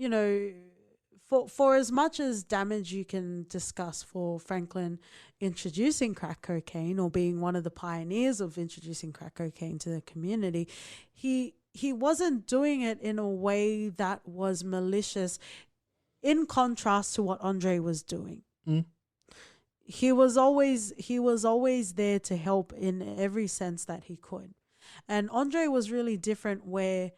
for as much as damage you can discuss for Franklin introducing crack cocaine or being one of the pioneers of introducing crack cocaine to the community, he wasn't doing it in a way that was malicious, in contrast to what Andre was doing. He was always there to help in every sense that he could. And Andre was really different where,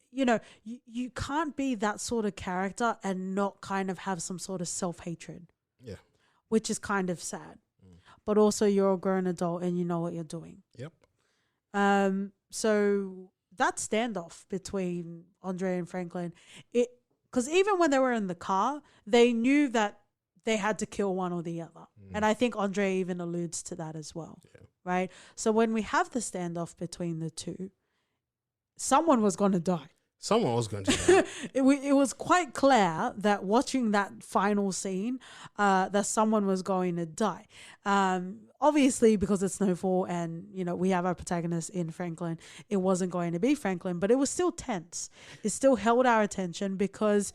you can't be that sort of character and not kind of have some sort of self-hatred. Yeah. Which is kind of sad. But also you're a grown adult and you know what you're doing. Yep. So that standoff between Andre and Franklin, because even when they were in the car, they knew that they had to kill one or the other. And I think Andre even alludes to that as well. Yeah. Right? So when we have the standoff between the two, someone was going to die. Someone was going to die. It was quite clear that watching that final scene, that someone was going to die. Obviously, because it's Snowfall and, we have our protagonist in Franklin, it wasn't going to be Franklin, but it was still tense. It still held our attention because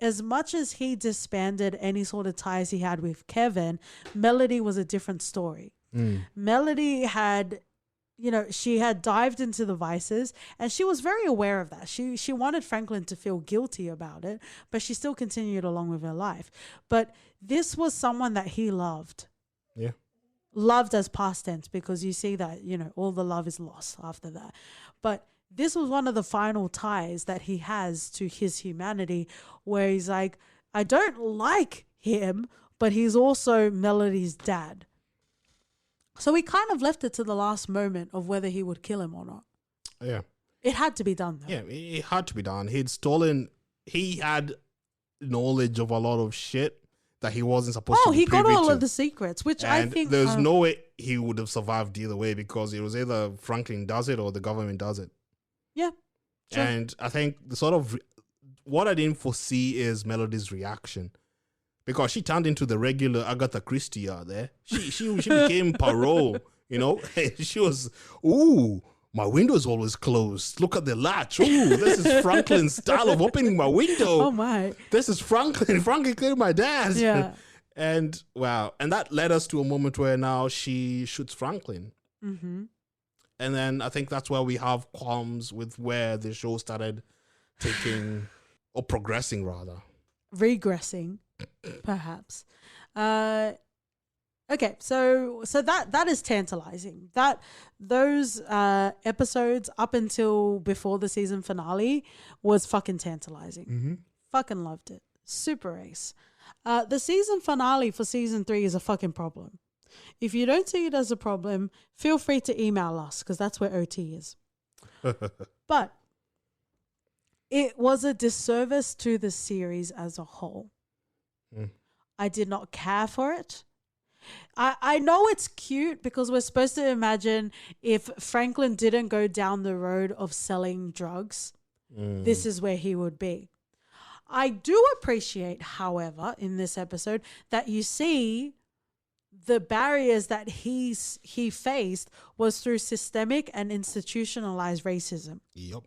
as much as he disbanded any sort of ties he had with Kevin, Melody was a different story. Melody had... she had dived into the vices and she was very aware of that. She wanted Franklin to feel guilty about it, but she still continued along with her life. But this was someone that he loved. Yeah. Loved as past tense, because you see that, all the love is lost after that. But this was one of the final ties that he has to his humanity, where he's like, I don't like him, but he's also Melody's dad. So we kind of left it to the last moment of whether he would kill him or not. Yeah. It had to be done, though. Yeah, it had to be done. He had knowledge of a lot of shit that he wasn't supposed to be he got privy all to. of the secrets, which And I think... there's no way he would have survived either way, because it was either Franklin does it or the government does it. Yeah. Sure. And I think what I didn't foresee is Melody's reaction. Because she turned into the regular Agatha Christie out there. She became Poirot, She was, ooh, my window's always closed. Look at the latch. Ooh, this is Franklin's style of opening my window. Oh, my. This is Franklin. Franklin killed my dad. Yeah. And, wow. And that led us to a moment where now she shoots Franklin. Mm-hmm. And then I think that's where we have qualms with where the show started taking, or progressing rather. Regressing. Perhaps. Okay, so that is tantalizing. Those episodes up until before the season finale was fucking tantalizing. Mm-hmm. Fucking loved it. Super ace. The season finale for season 3 is a fucking problem. If you don't see it as a problem, feel free to email us, because that's where OT is. But it was a disservice to the series as a whole. I did not care for it. I know it's cute because we're supposed to imagine if Franklin didn't go down the road of selling drugs, this is where he would be. I do appreciate, however, in this episode that you see the barriers that he faced was through systemic and institutionalized racism. Yep.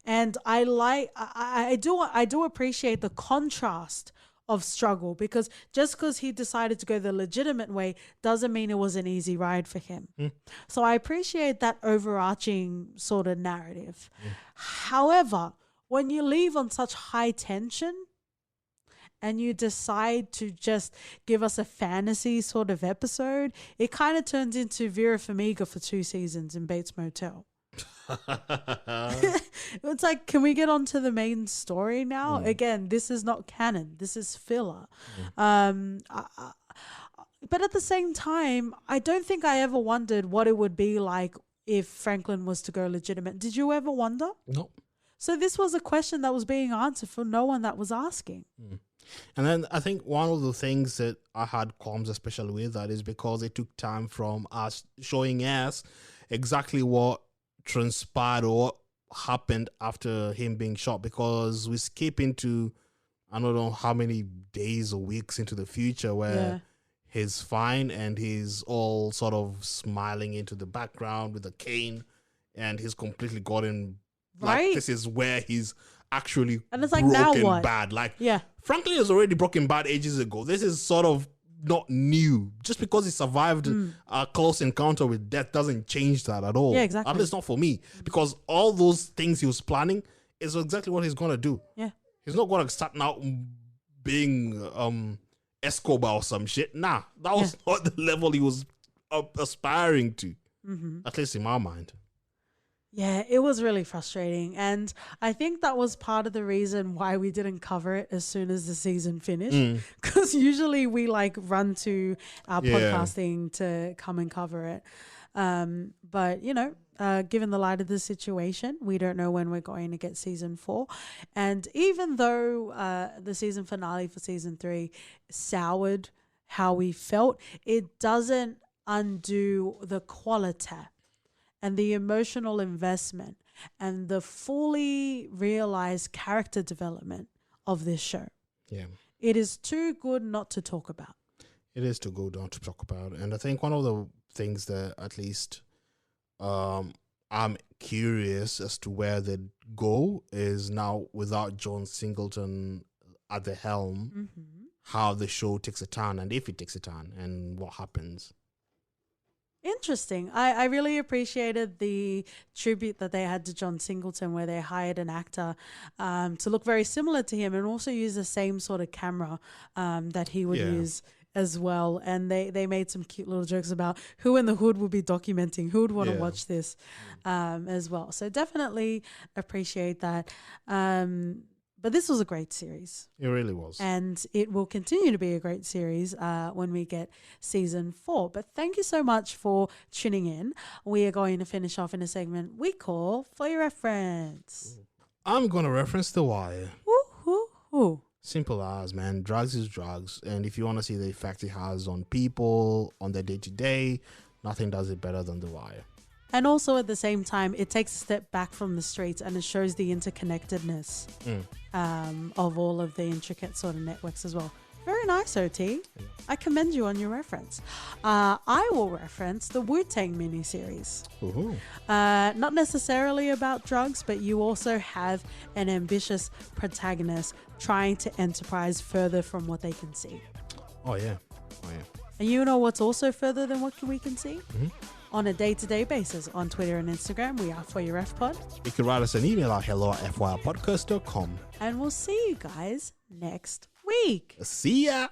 And I do appreciate the contrast of struggle, because just because he decided to go the legitimate way doesn't mean it was an easy ride for him. So I appreciate that overarching sort of narrative. However, when you leave on such high tension and you decide to just give us a fantasy sort of episode, it kind of turns into Vera Farmiga for 2 seasons in Bates Motel. It's like, can we get on to the main story now? Again, this is not canon. This is filler. But at the same time, I don't think I ever wondered what it would be like if Franklin was to go legitimate. Did you ever wonder? No. So this was a question that was being answered for no one that was asking. And then I think one of the things that I had qualms especially with that is because it took time from us showing us exactly what transpired or what happened after him being shot, because we skip into I don't know how many days or weeks into the future where he's fine and he's all sort of smiling into the background with a cane and he's completely gotten like this is where he's actually and it's like, broken now what? bad. Like Franklin has already broken bad ages ago. This is sort of not new. Just because he survived a close encounter with death doesn't change that at all. Yeah, exactly. At least not for me. Because all those things he was planning is exactly what he's going to do. Yeah. He's not going to start now being Escobar or some shit. Nah, that was not the level he was aspiring to. At least in my mind. Yeah, it was really frustrating. And I think that was part of the reason why we didn't cover it as soon as the season finished. Because usually we like run to our podcasting to come and cover it. But, you know, given the light of the situation, we don't know when we're going to get season 4. And even though the season finale for season 3 soured how we felt, it doesn't undo the quality and the emotional investment and the fully realized character development of this show. Yeah. It is too good not to talk about. It is too good not to talk about. And I think one of the things that at least I'm curious as to where they go is now without John Singleton at the helm, how the show takes a turn and if it takes a turn and what happens. Interesting. I really appreciated the tribute that they had to John Singleton where they hired an actor to look very similar to him and also use the same sort of camera that he would use as well. And they made some cute little jokes about who in the hood would be documenting, who would want to watch this as well. So definitely appreciate that. But this was a great series. It really was. And it will continue to be a great series when we get season 4. But thank you so much for tuning in. We are going to finish off in a segment we call For Your Reference. I'm going to reference The Wire. Woo-hoo-hoo. Simple as, man. Drugs is drugs. And if you want to see the effect it has on people, on their day-to-day, nothing does it better than The Wire. And also at the same time, it takes a step back from the streets and it shows the interconnectedness of all of the intricate sort of networks as well. Very nice, OT. I commend you on your reference. I will reference the Wu-Tang miniseries. Not necessarily about drugs, but you also have an ambitious protagonist trying to enterprise further from what they can see. Oh, yeah. And you know what's also further than what we can see? On a day-to-day basis on Twitter and Instagram, we are For Your F Pod. You can write us an email at hello@fypodcast.com. And we'll see you guys next week. See ya.